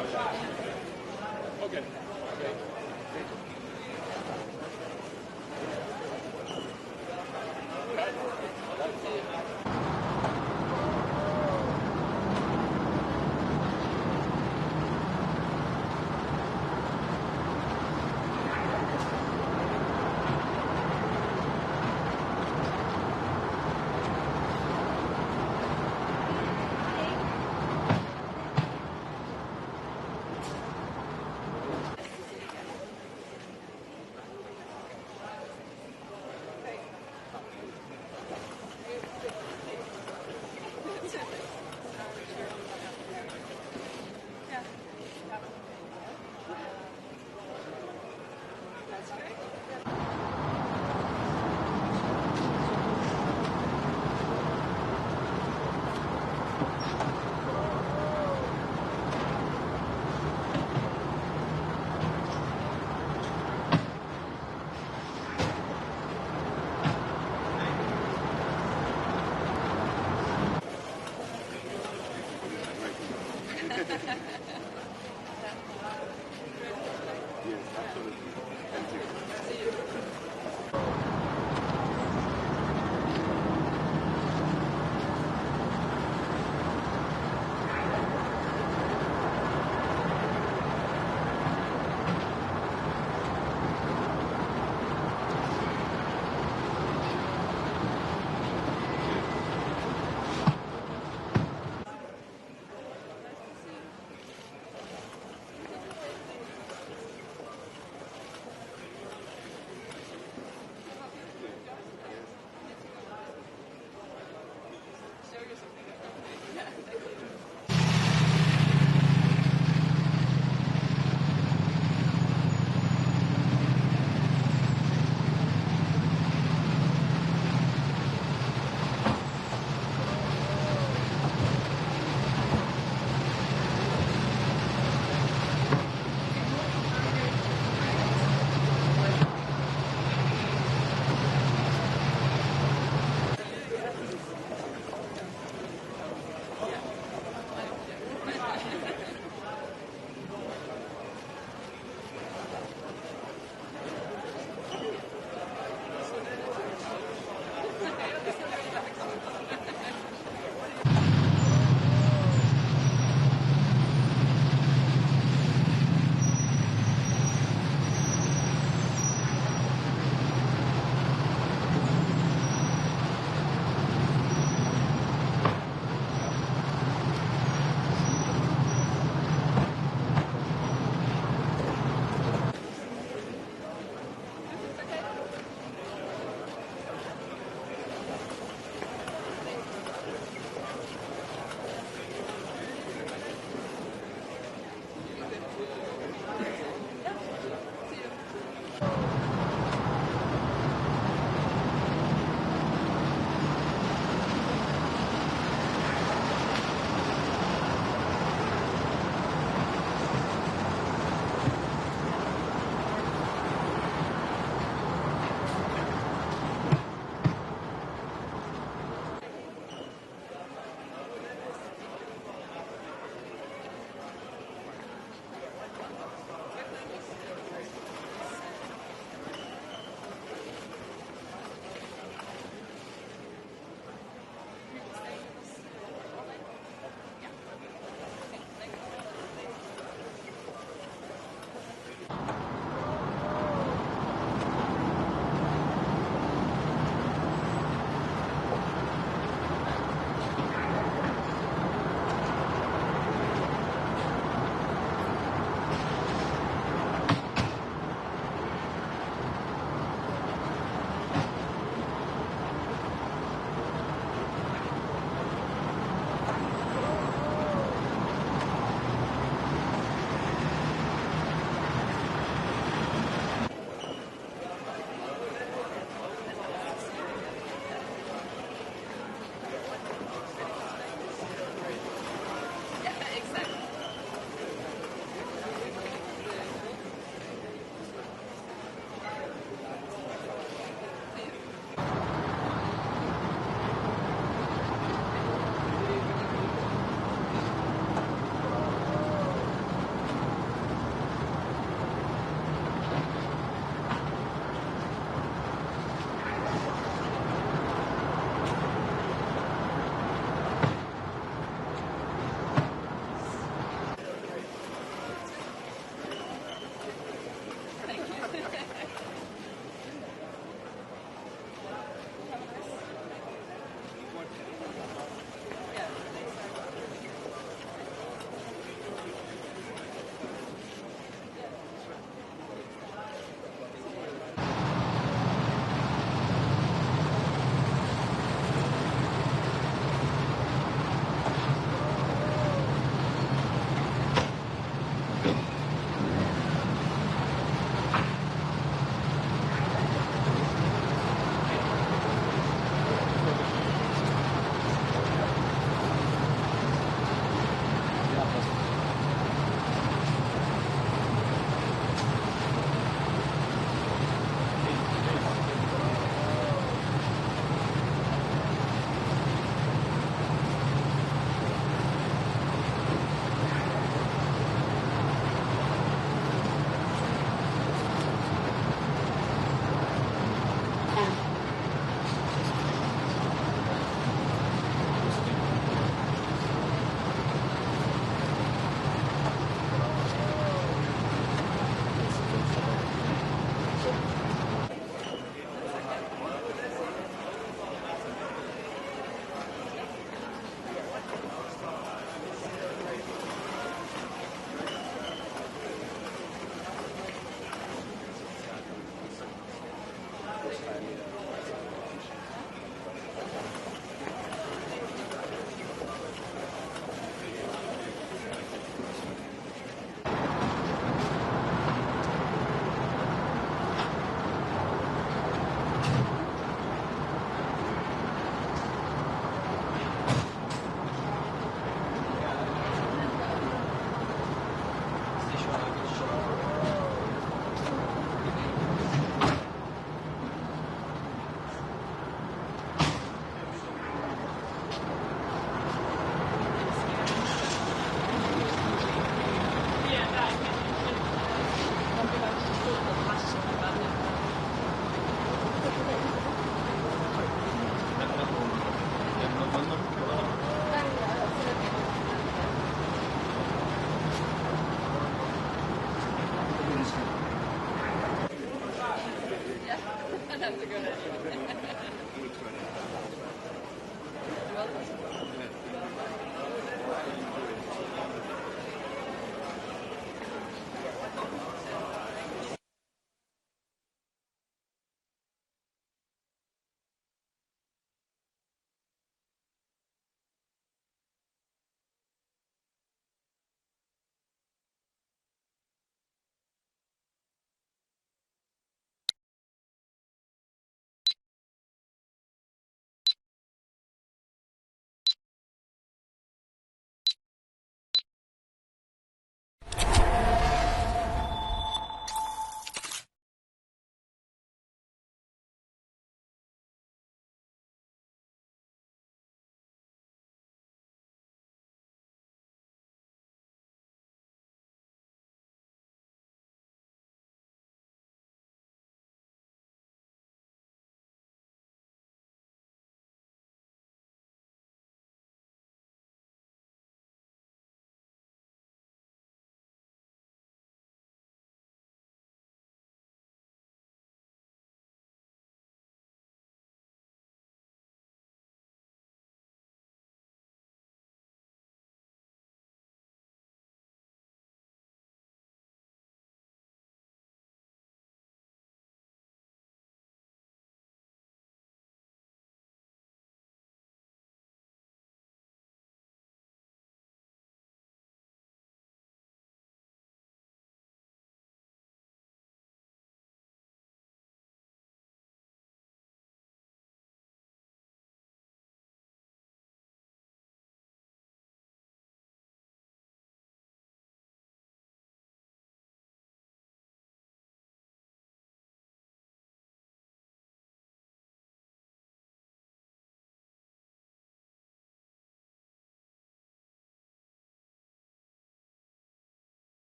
Exactly. Okay. Oh, but, okay. Yes, absolutely.